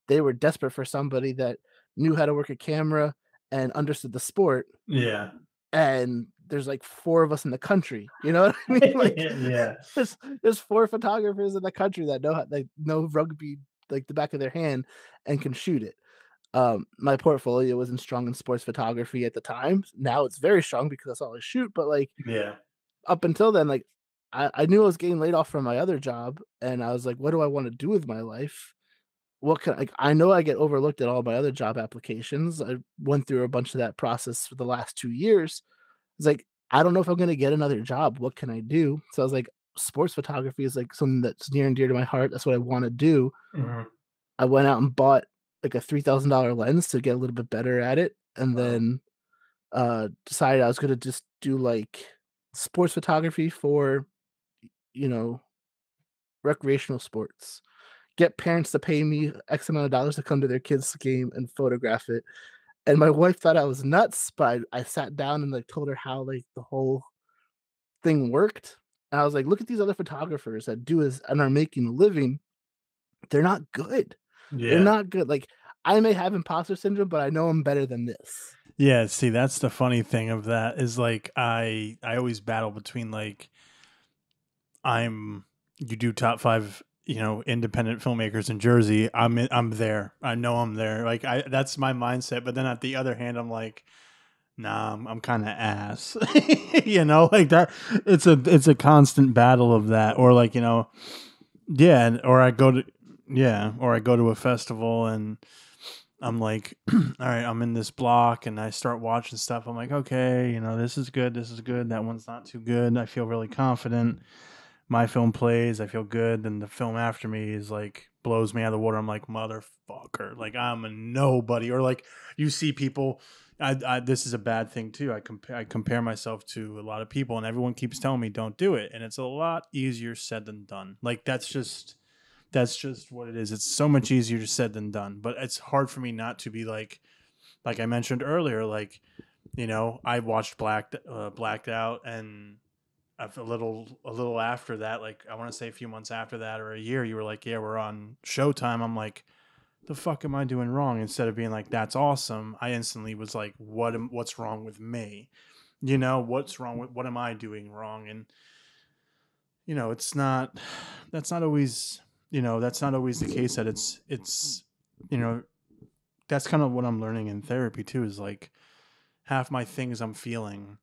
They were desperate for somebody that knew how to work a camera and understood the sport, Yeah. and there's like 4 of us in the country, you know what I mean? Like, Yeah. there's 4 photographers in the country that know rugby like the back of their hand and can shoot it. My portfolio wasn't strong in sports photography at the time. Now it's very strong because that's all I shoot, but, like, Yeah. up until then, like, I knew I was getting laid off from my other job, and I was like, "What do I wanna do with my life? What can I know I get overlooked at all my other job applications. I went through a bunch of that process for the last 2 years. It's like, I don't know if I'm gonna get another job. What can I do? So I was like, sports photography is like something that's near and dear to my heart. That's what I want to do. Mhm. I went out and bought like a $3,000 lens to get a little bit better at it, and Wow. then decided I was gonna just do like sports photography for you know recreational sports. Get parents to pay me X amount of dollars to come to their kids' game and photograph it. And my wife thought I was nuts, but I sat down and like told her how like the whole thing worked. And I was like, look at these other photographers that do this and are making a living. They're not good. They're Yeah. not good. Like, I may have imposter syndrome, but I know I'm better than this. Yeah, see, that's the funny thing of that is like I always battle between like I'm you do top 5, independent filmmakers in Jersey. I'm there. I know I'm there. Like I that's my mindset, but then at the other hand I'm like nah, I'm kind of ass. Like that it's a constant battle of that or like, yeah, or I go to a festival and I'm like, all right, I'm in this block and I start watching stuff. I'm like, okay, this is good. This is good. That one's not too good. I feel really confident. My film plays. I feel good. Then the film after me is like blows me out of the water. I'm like, motherfucker. Like I'm a nobody. Or like you see people. This is a bad thing too. I compare myself to a lot of people, and everyone keeps telling me don't do it, and it's a lot easier said than done. Like that's just what it is. It's so much easier said than done. But it's hard for me not to be like, like I mentioned earlier, like, I watched Blacked Out, and a little after that, like I want to say a few months after that or a year, you were like, yeah, we're on Showtime. I'm like, the fuck am I doing wrong? Instead of being like, that's awesome, I instantly was like, what's wrong with me? What's wrong with, what am I doing wrong? And it's not, that's not always, that's not always the case, that it's you know that's kind of what I'm learning in therapy too, is like half my things I'm feeling,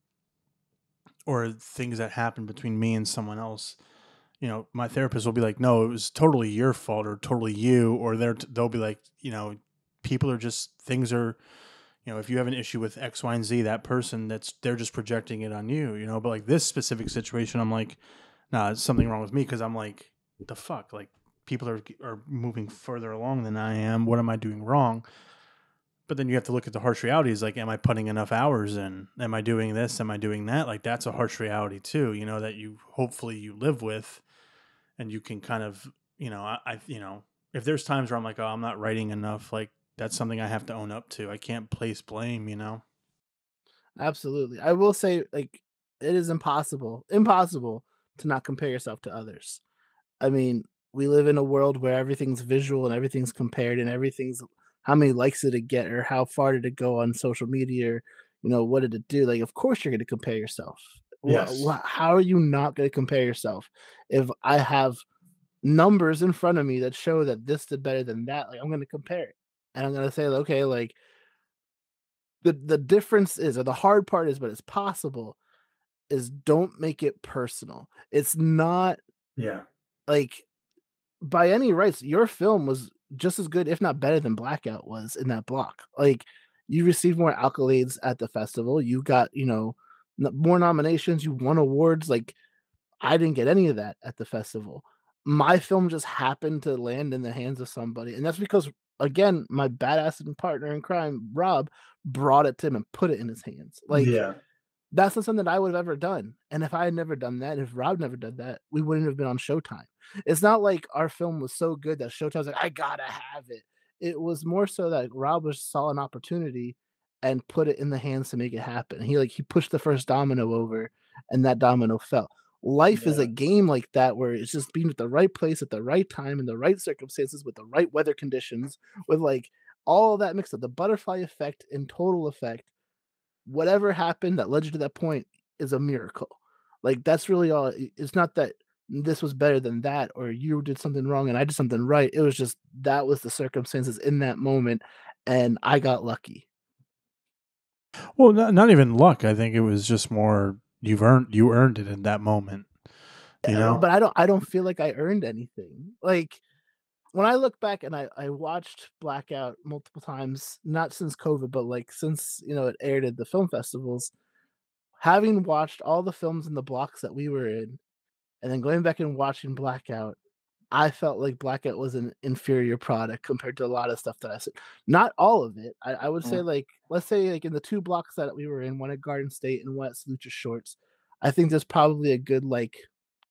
or things that happen between me and someone else, my therapist will be like, no, it was totally your fault, or totally you, or they'll be like, people are just, things are, if you have an issue with X, Y, and Z, that person, they're just projecting it on you, but like this specific situation, I'm like, nah, it's something wrong with me. Cause I'm like, the fuck, like people are moving further along than I am. What am I doing wrong? But then you have to look at the harsh realities. Like, am I putting enough hours in? Am I doing this? Am I doing that? Like, that's a harsh reality too, that you, hopefully you live with, and you can kind of, if there's times where I'm like, oh, I'm not writing enough, like that's something I have to own up to. I can't place blame. Absolutely. I will say, like, it is impossible to not compare yourself to others. I mean, we live in a world where everything's visual and everything's compared and everything's how many likes did it get or how far did it go on social media or, what did it do? Like, of course you're going to compare yourself. Yes. How are you not going to compare yourself if I have numbers in front of me that show that this did better than that? Like, I'm going to compare it and I'm going to say, okay, like the difference is, or the hard part is, but it's possible, is don't make it personal. It's not Yeah. like by any rights, your film was just as good, if not better than Blackout was in that block. Like, you received more accolades at the festival. You got, more nominations. You won awards. Like, I didn't get any of that at the festival. My film just happened to land in the hands of somebody, and that's because, again, my badass partner in crime, Rob, brought it to him and put it in his hands. Like, Yeah. that's not something that I would have ever done, and if I had never done that, if Rob never did that, we wouldn't have been on Showtime. It's not like our film was so good that Showtime's like, "I gotta have it." It was more so that Rob was saw an opportunity and put it in the hands to make it happen. He pushed the first domino over, and that domino fell. Life is a Yeah. game like that where it's just being at the right place at the right time in the right circumstances with the right weather conditions, with, like, all of that mixed up, the butterfly effect and total effect. Whatever happened that led you to that point is a miracle. Like, that's really all. It's not that this was better than that or you did something wrong and I did something right. It was just that was the circumstances in that moment, and I got lucky. Well, not even luck. I think it was just more, you earned it in that moment, you know? But I don't feel like I earned anything. Like, when I look back and I watched Blackout multiple times, not since COVID, but, like, since, it aired at the film festivals, having watched all the films in the blocks that we were in, and then going back and watching Blackout, I felt like Blackout was an inferior product compared to a lot of stuff that I said. Not all of it. I would say, Mm. like, let's say, like, in the 2 blocks that we were in, one at Garden State and one at Lucha Shorts, I think there's probably a good, like,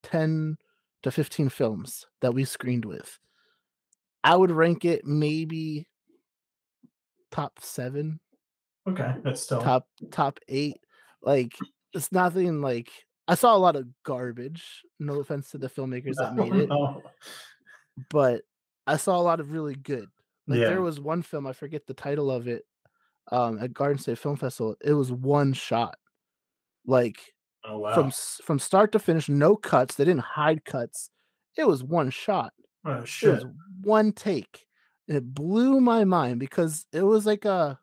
10 to 15 films that we screened with. I would rank it maybe top 7, Okay, that's still. top 8. Like, it's nothing like I saw a lot of garbage, no offense to the filmmakers that No, made it, no. but I saw a lot of really good. Like, there Yeah. was one film, I forget the title of it, at Garden State Film Festival, it was one shot, like, Oh, wow. from start to finish, no cuts, they didn't hide cuts. It was one shot. Oh, It was shit. one take, and it blew my mind because it was like I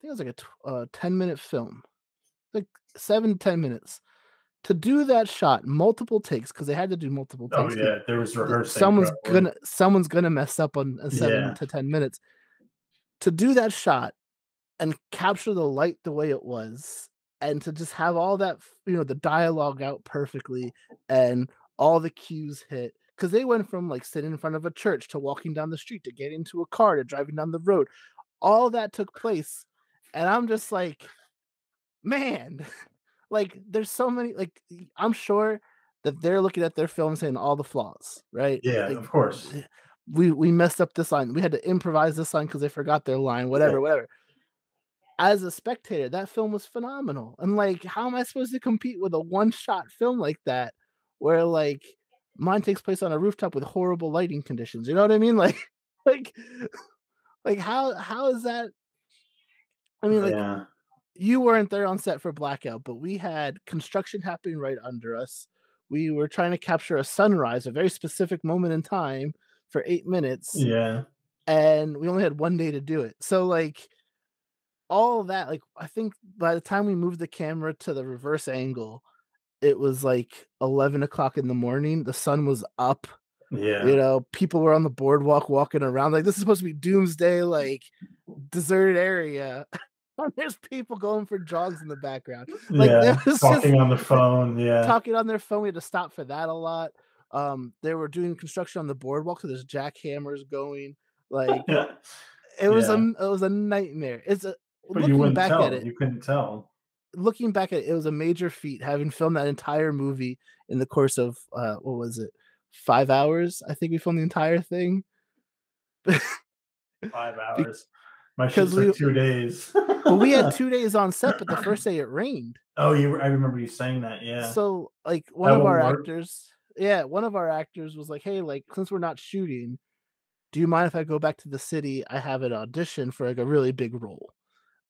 think it was like a 10-minute film, like 7 to 10 minutes. To do that shot, multiple takes, because they had to do multiple Oh, takes, 'cause yeah, there was the rehearsing probably. someone's gonna mess up on, 7 Yeah. to 10 minutes. To do that shot and capture the light the way it was, and to just have all that the dialogue out perfectly and all the cues hit, because they went from, like, sitting in front of a church to walking down the street to getting into a car to driving down the road. All that took place, and I'm just like, "Man," like, there's so many, like, I'm sure that they're looking at their film saying all the flaws, right? Yeah, Like, of course. we messed up this line. We had to improvise this line because they forgot their line, Yeah. whatever, whatever. as a spectator, that film was phenomenal. And like, how am I supposed to compete with a one-shot film like that, where like mine takes place on a rooftop with horrible lighting conditions? You know what I mean? Like, like how is that? I mean, like Yeah. you weren't there on set for blackout, but we had construction happening right under us. We were trying to capture a sunrise, a very specific moment in time for 8 minutes, Yeah. and we only had 1 day to do it. So like all of that, like I think by the time we moved the camera to the reverse angle, it was like 11 o'clock in the morning. The sun was up. You Yeah. know, people were on the boardwalk walking around. Like this is supposed to be doomsday, like deserted area. And there's people going for jogs in the background. Like there Yeah. was just Talking on the phone. Yeah. talking on their phone. We had to stop for that a lot. They were doing construction on the boardwalk, so there's jackhammers going. Like Yeah. it Yeah. was a nightmare. It's a But you looking wouldn't back at tell. it, You couldn't tell. it was a major feat having filmed that entire movie in the course of what was it, 5 hours? I think we filmed the entire thing 5 hours. My shit because we took 2 days. well we had 2 days on set, but the first day it rained. Oh, I remember you saying that. Yeah. So like That won't work. one of our actors was like, "Hey, like since we're not shooting, do you mind if I go back to the city? I have an audition for like a really big role."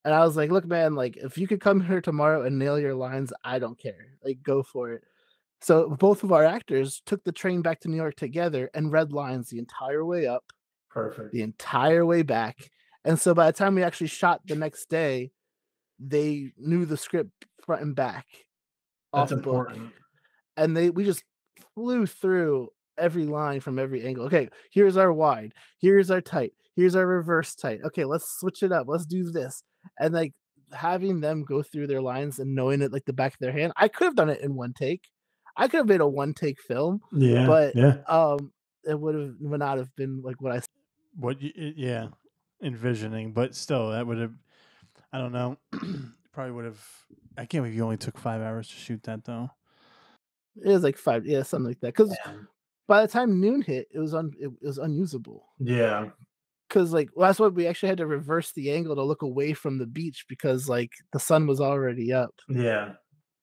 And I was like, "Look, man, like if you could come here tomorrow and nail your lines, I don't care. Like go for it." So both of our actors took the train back to New York together and read lines the entire way up, the Perfect. entire way back. And so by the time we actually shot the next day, they knew the script front and back, That's off book. important. And we just flew through every line from every angle. Okay, here's our wide, here's our tight, here's our reverse tight. Okay, let's switch it up. Let's do this. And like having them go through their lines and knowing it like the back of their hand. I could have done it in one take. I could have made a one take film, Yeah. but Yeah. it would not have been like what I Yeah, envisioning, but still, that would have. I don't know. Probably would have. I can't believe you only took 5 hours to shoot that, though. it was like five, yeah, something like that. Because Man. by the time noon hit, it was unusable. Yeah. Because like well, that's what we actually had to reverse the angle to look away from the beach because like the sun was already up. Yeah.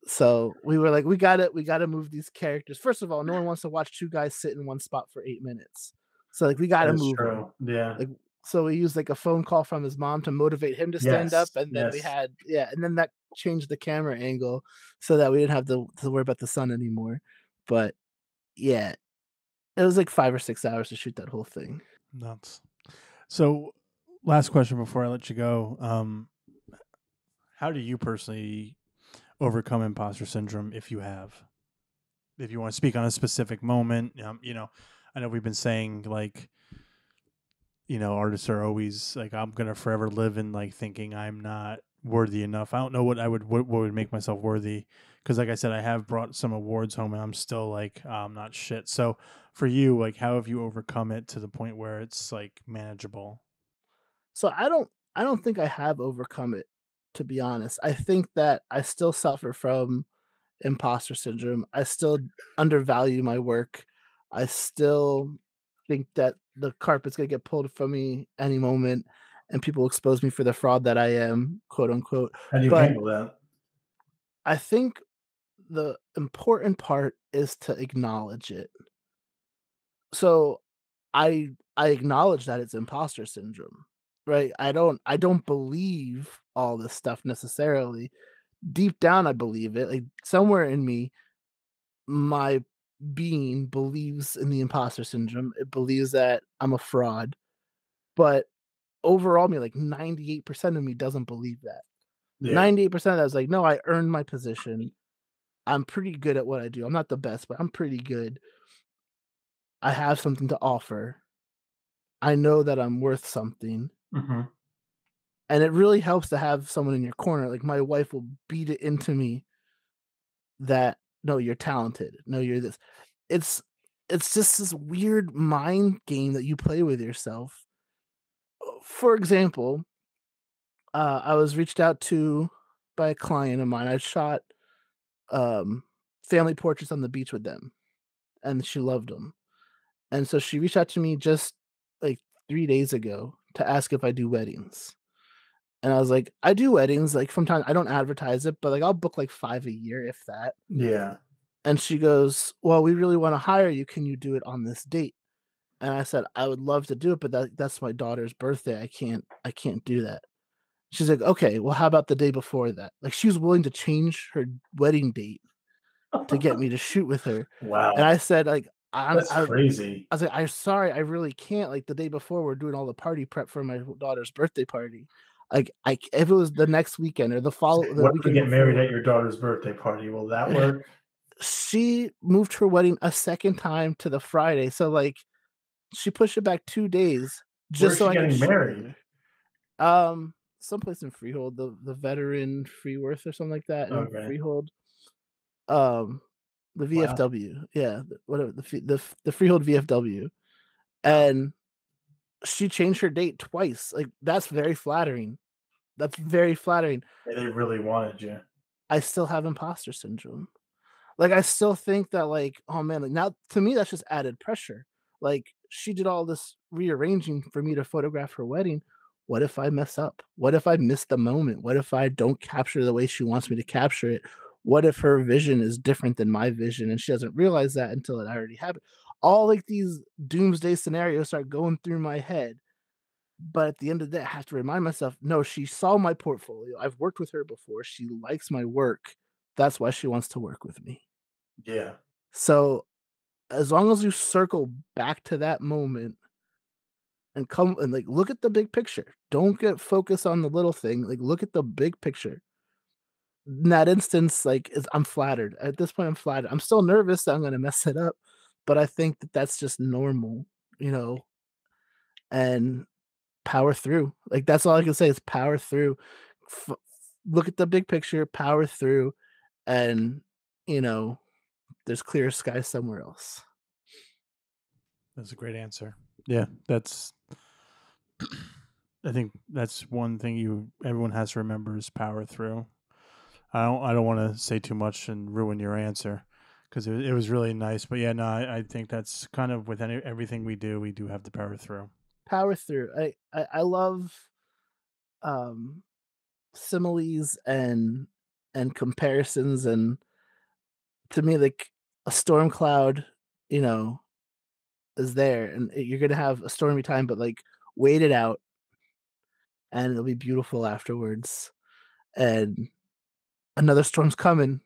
So we were like, we gotta move these characters. First of all, no one wants to watch two guys sit in one spot for 8 minutes. So like we That gotta is move them. true. Yeah. Like so we used like a phone call from his mom to motivate him to stand up, Yes. and then we Yes. had and then that changed the camera angle so that we didn't have to worry about the sun anymore. But yeah, it was like 5 or 6 hours to shoot that whole thing. Nuts. So, last question before I let you go. How do you personally overcome imposter syndrome if you have? If you want to speak on a specific moment, I know we've been saying like, artists are always like, I'm gonna forever live in like thinking I'm not worthy enough. I don't know what would make myself worthy, because like I said, I have brought some awards home and I'm still like, I'm not shit. So for you, like, how have you overcome it to the point where it's like manageable? So I don't think I have overcome it, to be honest. I think that I still suffer from imposter syndrome. I still undervalue my work. I still think that the carpet's gonna get pulled from me any moment and people expose me for the fraud that I am, quote unquote. How do you But handle that? I think the important part is to acknowledge it. So I acknowledge that it's imposter syndrome, right? I don't believe all this stuff necessarily. Deep down I believe it. Like somewhere in me, my being believes in the imposter syndrome. It believes that I'm a fraud. But overall me, like 98% of me doesn't believe that. Yeah. 98% of that is like, no, I earned my position. I'm pretty good at what I do. I'm not the best, but I'm pretty good. I have something to offer. I know that I'm worth something. Hmm. And it really helps to have someone in your corner. Like my wife will beat it into me that no, you're talented. No, you're this. It's it's just this weird mind game that you play with yourself. For example, I was reached out to by a client of mine. I shot um, family portraits on the beach with them, and she loved them. And so she reached out to me just like 3 days ago to ask if I do weddings. And I was like, I do weddings, like from time I don't advertise it, but like I'll book like 5 a year, if that. Yeah. And she goes, "Well, we really want to hire you. Can you do it on this date?" And I said, "I would love to do it, but that's my daughter's birthday. I can't do that." She's like, "Okay, well, how about the day before that?" Like she was willing to change her wedding date to get me to shoot with her. And Wow. I said, like, That's I crazy. was like, "I'm sorry, I really can't. Like the day before, we're doing all the party prep for my daughter's birthday party. Like, if it was the next weekend or the What if we weekend get married before." at your daughter's birthday party? Will that work? She moved her wedding a second time to the Friday, so like she pushed it back 2 days Where just is so she I could getting shoot with married? her. Someplace in Freehold, the veteran Freeworth or something like that in Okay. Freehold. Um, the Wow. VFW, yeah, whatever the Freehold VFW, Wow. and she changed her date twice. Like that's very flattering. That's very flattering. Yeah, they really wanted you. I still have imposter syndrome. Like, I still think that, like, oh man, like now to me, that's just added pressure. Like, she did all this rearranging for me to photograph her wedding. What if I mess up? What if I miss the moment? What if I don't capture the way she wants me to capture it? What if her vision is different than my vision and she doesn't realize that until it already happened? All like these doomsday scenarios start going through my head. But at the end of the day, I have to remind myself, no, she saw my portfolio. I've worked with her before. She likes my work. That's why she wants to work with me. Yeah. So as long as you circle back to that moment and come and like look at the big picture, don't get focused on the little thing. Like look at the big picture. In that instance, like I'm flattered. At this point, I'm flattered. I'm still nervous that I'm going to mess it up, but I think that that's just normal, you know, and power through. Like that's all I can say is power through. F- Look at the big picture, power through, and you know, there's clear sky somewhere else. That's a great answer. Yeah, that's I think that's one thing everyone has to remember is power through. I don't want to say too much and ruin your answer because it was really nice. But yeah, no, I think that's kind of with everything we do have the power through. Power through. I love um similes and comparisons, and to me like a storm cloud, you know, is there and you're gonna have a stormy time, but like wait it out and it'll be beautiful afterwards. And another storm's coming,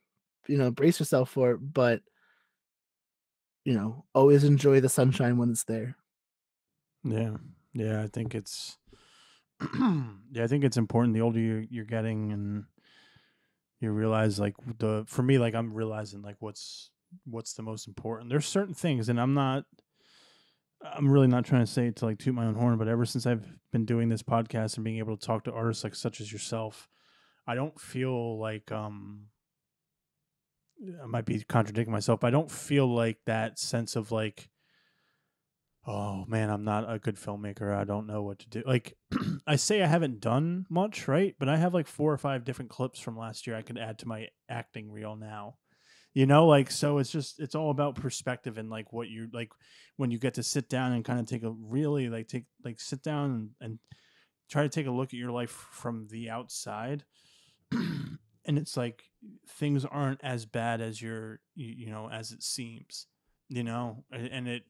you know, brace yourself for it, but you know, always enjoy the sunshine when it's there. Yeah, yeah, I think it's yeah, I think it's important. The older you're getting, and you realize like the for me, like I'm realizing like what's the most important. There's certain things, and I'm really not trying to say it to like toot my own horn, but ever since I've been doing this podcast and being able to talk to artists like such as yourself, I don't feel like I might be contradicting myself, but I don't feel like that sense of like, oh man, I'm not a good filmmaker. I don't know what to do. Like I say I haven't done much, right? But I have like 4 or 5 different clips from last year I could add to my acting reel now. Like so it's all about perspective and like what you like when you get to sit down and kind of take a really like take like sit down and try to take a look at your life from the outside. And it's like things aren't as bad as as it seems, and it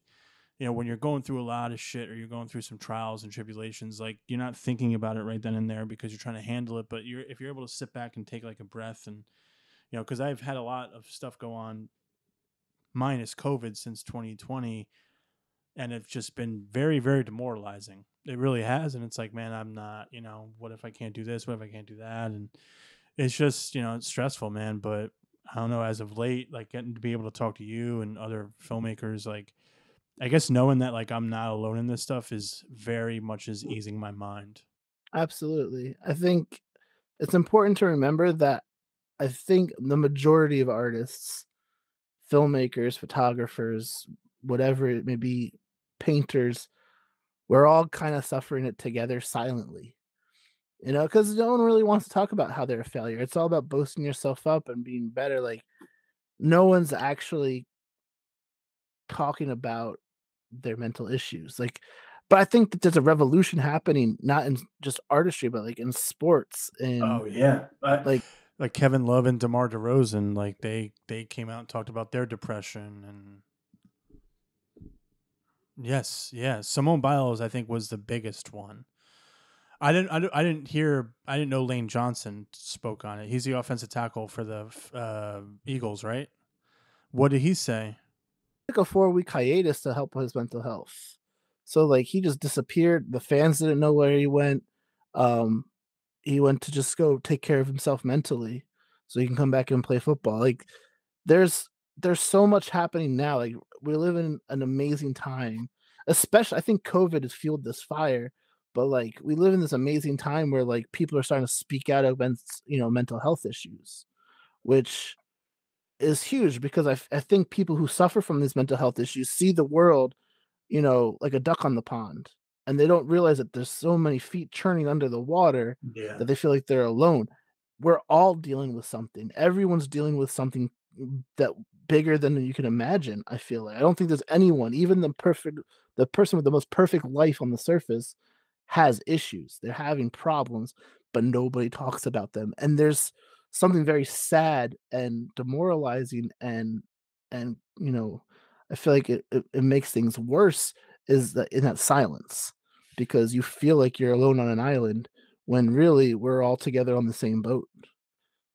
when you're going through a lot of shit or you're going through some trials and tribulations, like you're not thinking about it right then and there because you're trying to handle it, but if you're able to sit back and take like a breath and because I've had a lot of stuff go on minus COVID since 2020, and it's just been very, very demoralizing. It really has. And it's like, man, I'm not, what if I can't do this? What if I can't do that? And it's just, it's stressful, man. But I don't know, as of late, like getting to be able to talk to you and other filmmakers, like, I guess knowing that like I'm not alone in this stuff is very much is easing my mind. Absolutely. I think it's important to remember that I think the majority of artists, filmmakers, photographers, whatever it may be, painters, we're all kind of suffering it together silently. You know, because no one really wants to talk about how they're a failure. It's all about boasting yourself up and being better. Like no one's actually talking about their mental issues. Like But I think that there's a revolution happening, not in just artistry, but like in sports and Oh yeah, like like Kevin Love and DeMar DeRozan, like they came out and talked about their depression. And yes, yeah, Simone Biles I think was the biggest one. I didn't know Lane Johnson spoke on it. He's the offensive tackle for the Eagles, right? What did he say? took a 4-week hiatus to help with his mental health. So like he just disappeared. The fans didn't know where he went. Um, he went to just go take care of himself mentally so he can come back and play football. Like there's there's so much happening now. Like we live in an amazing time. Especially I think COVID has fueled this fire, but like we live in this amazing time where like people are starting to speak out against, mental health issues, which is huge because I think people who suffer from these mental health issues see the world, like a duck on the pond, and they don't realize that there's so many feet churning under the water Yeah, that they feel like they're alone. We're all dealing with something. Everyone's dealing with something that bigger than you can imagine. I feel like I don't think there's anyone, even the person with the most perfect life on the surface, has issues. They're having problems, but nobody talks about them. And there's something very sad and demoralizing and I feel like it makes things worse is that in that silence because you feel like you're alone on an island when really we're all together on the same boat. yeah,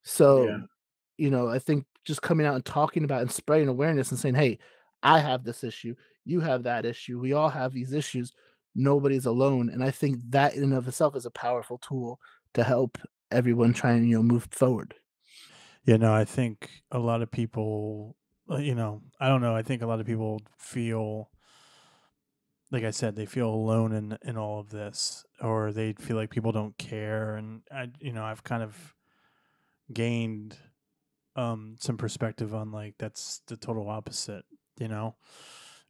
So, I think just coming out and talking about and spreading awareness and saying, "Hey, I have this issue. You have that issue. We all have these issues. Nobody's alone." And I think that in and of itself is a powerful tool to help everyone try and move forward. yeah. No, I think a lot of people, I don't know. I think a lot of people feel, like I said, they feel alone in all of this, or they feel like people don't care. And I've kind of gained some perspective on like that's the total opposite. You know,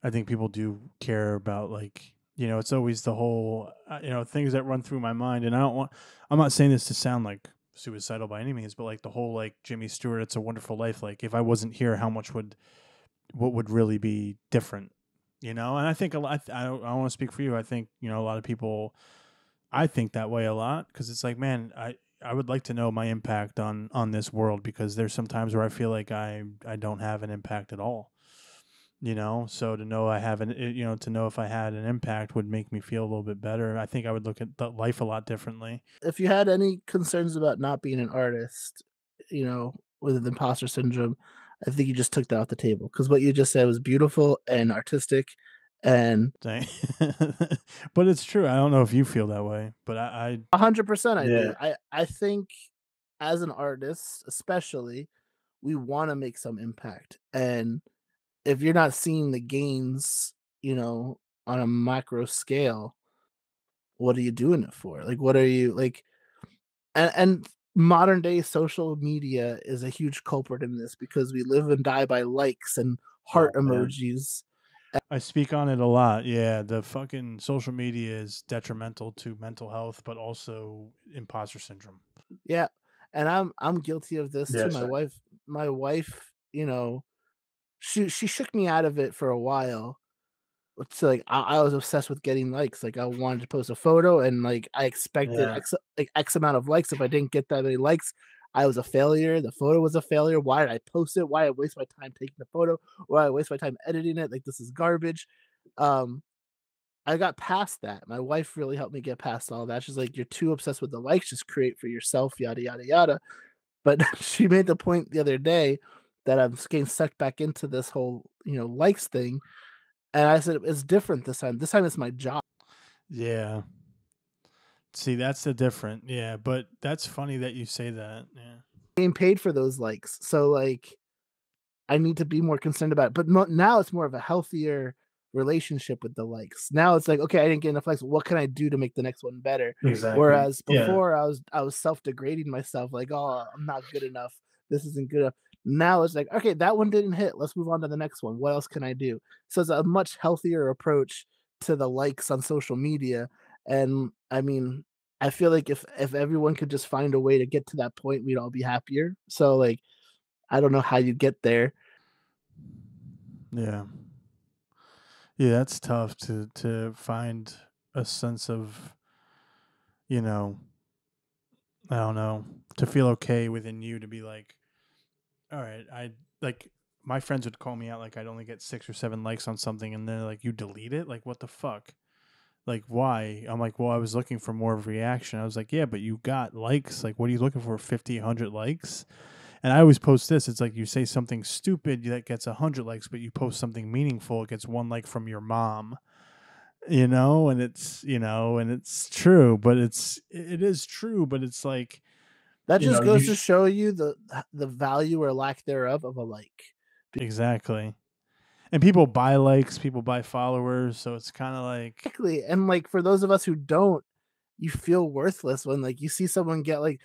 I think people do care about like it's always the whole things that run through my mind, and I'm not saying this to sound like suicidal by any means, but like the whole like Jimmy Stewart, It's a Wonderful Life. Like if I wasn't here, how much would what would really be different? And I think a lot. I want to speak for you. I think a lot of people. I think that way a lot because it's like, man, I would like to know my impact on this world because there's some times where I feel like I don't have an impact at all. So to know I have to know if I had an impact would make me feel a little bit better. I think I would look at life a lot differently. If you had any concerns about not being an artist, with the imposter syndrome, I think you just took that off the table because what you just said was beautiful and artistic, and Dang. But it's true. I don't know if you feel that way, but 100% I yeah, do. I think as an artist, especially, we wanna make some impact, and if you're not seeing the gains, on a macro scale, what are you doing it for? Like, what are you like and modern day social media is a huge culprit in this because we live and die by likes and heart oh man, emojis. I speak on it a lot. Yeah, the fucking social media is detrimental to mental health, but also imposter syndrome. Yeah, and I'm guilty of this too. Yeah, My wife, she shook me out of it for a while. It's like I was obsessed with getting likes. Like I wanted to post a photo and like I expected yeah. X amount of likes. If I didn't get that many likes, I was a failure. The photo was a failure. Why did I post it? Why did I waste my time taking the photo? Why did I waste my time editing it? Like this is garbage. Um, I got past that. My wife really helped me get past all that. She's like, "You're too obsessed with the likes. Just create for yourself." Yada yada yada. But she made the point the other day that I'm getting sucked back into this whole likes thing, and I said it's different this time. This time it's my job. Yeah. See, that's the different. Yeah, but that's funny that you say that. Yeah. Being paid for those likes. So like I need to be more concerned about it. But now it's more of a healthier relationship with the likes. Now it's like, okay, I didn't get enough likes. What can I do to make the next one better? Exactly. Whereas Yeah. before I was self-degrading myself, like, oh, I'm not good enough. This isn't good enough. Now it's like, okay, that one didn't hit. Let's move on to the next one. What else can I do? So it's a much healthier approach to the likes on social media. And I mean, I feel like if everyone could just find a way to get to that point, we'd all be happier. So like I don't know how you get there. Yeah. Yeah, that's tough to find. a sense of, you know, I don't know, to feel okay within you to be like, all right, I like my friends would call me out like I'd only get 6 or 7 likes on something, and they're like, you delete it? Like, what the fuck? Like, why? I'm like, well, I was looking for more of a reaction. I was like, yeah, but you got likes. Like, what are you looking for? 50, 100 likes? And I always post this. It's like you say something stupid that gets 100 likes, but you post something meaningful, it gets 1 like from your mom. And it's true, but it is true, but it's like, That you know, just you goes to show you the value or lack thereof of a like. exactly. And people buy likes, people buy followers, so it's kind of like Exactly. And like for those of us who don't, you feel worthless when like you see someone get like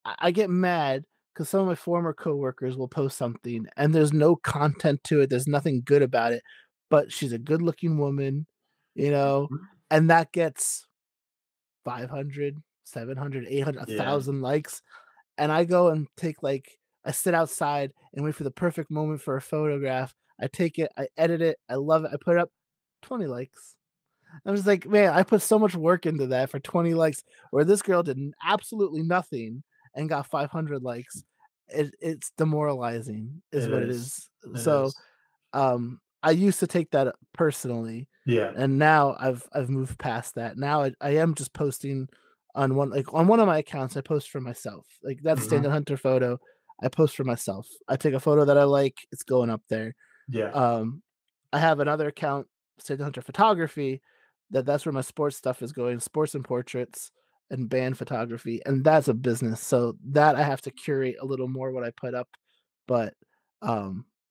I get mad because some of my former coworkers will post something and there's no content to it. There's nothing good about it, but she's a good looking woman, you know, and that gets 500, 700, 800, yeah, 1,000 likes. And I go and take like, I sit outside and wait for the perfect moment for a photograph. I take it, I edit it, I love it, I put it up, 20 likes. I was like, man, I put so much work into that for 20 likes, where this girl did absolutely nothing and got 500 likes. It's demoralizing, is it what it is. is. It So, is. I used to take that personally, Yeah. and now I've moved past that. Now I am just posting on one of my accounts. I post for myself, like that Hmm. Stanton Hunter photo. I post for myself. I take a photo that I like. It's going up there. Yeah. Um, I have another account, Stanton Hunter Photography, that's where my sports stuff is going, sports and portraits and band photography, and that's a business. So that I have to curate a little more what I put up, but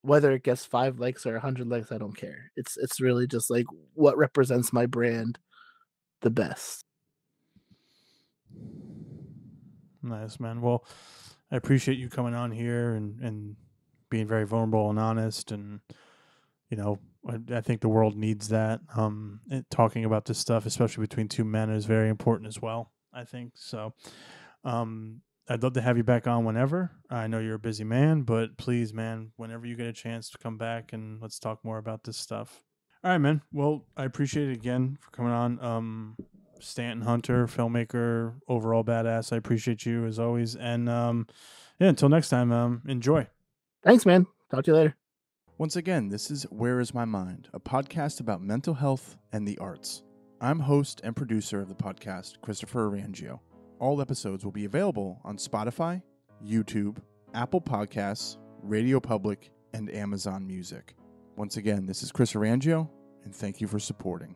whether it gets 5 likes or 100 likes, I don't care. It's really just like what represents my brand the best. Nice, man. Well, I appreciate you coming on here and being very vulnerable and honest. And, I think the world needs that. Talking about this stuff, especially between two men, is very important as well, I think. So, I'd love to have you back on whenever. I know you're a busy man, but please, man, whenever you get a chance to come back and let's talk more about this stuff. All right, man. Well, I appreciate it again for coming on. Stanton Hunter, filmmaker, overall badass. I appreciate you as always. And yeah, until next time, enjoy. Thanks, man. Talk to you later. Once again, this is Where Is My Mind, a podcast about mental health and the arts. I'm host and producer of the podcast, Christopher Orangeo. All episodes will be available on Spotify, YouTube, Apple Podcasts, Radio Public, and Amazon Music. Once again, this is Chris Orangeo, and thank you for supporting.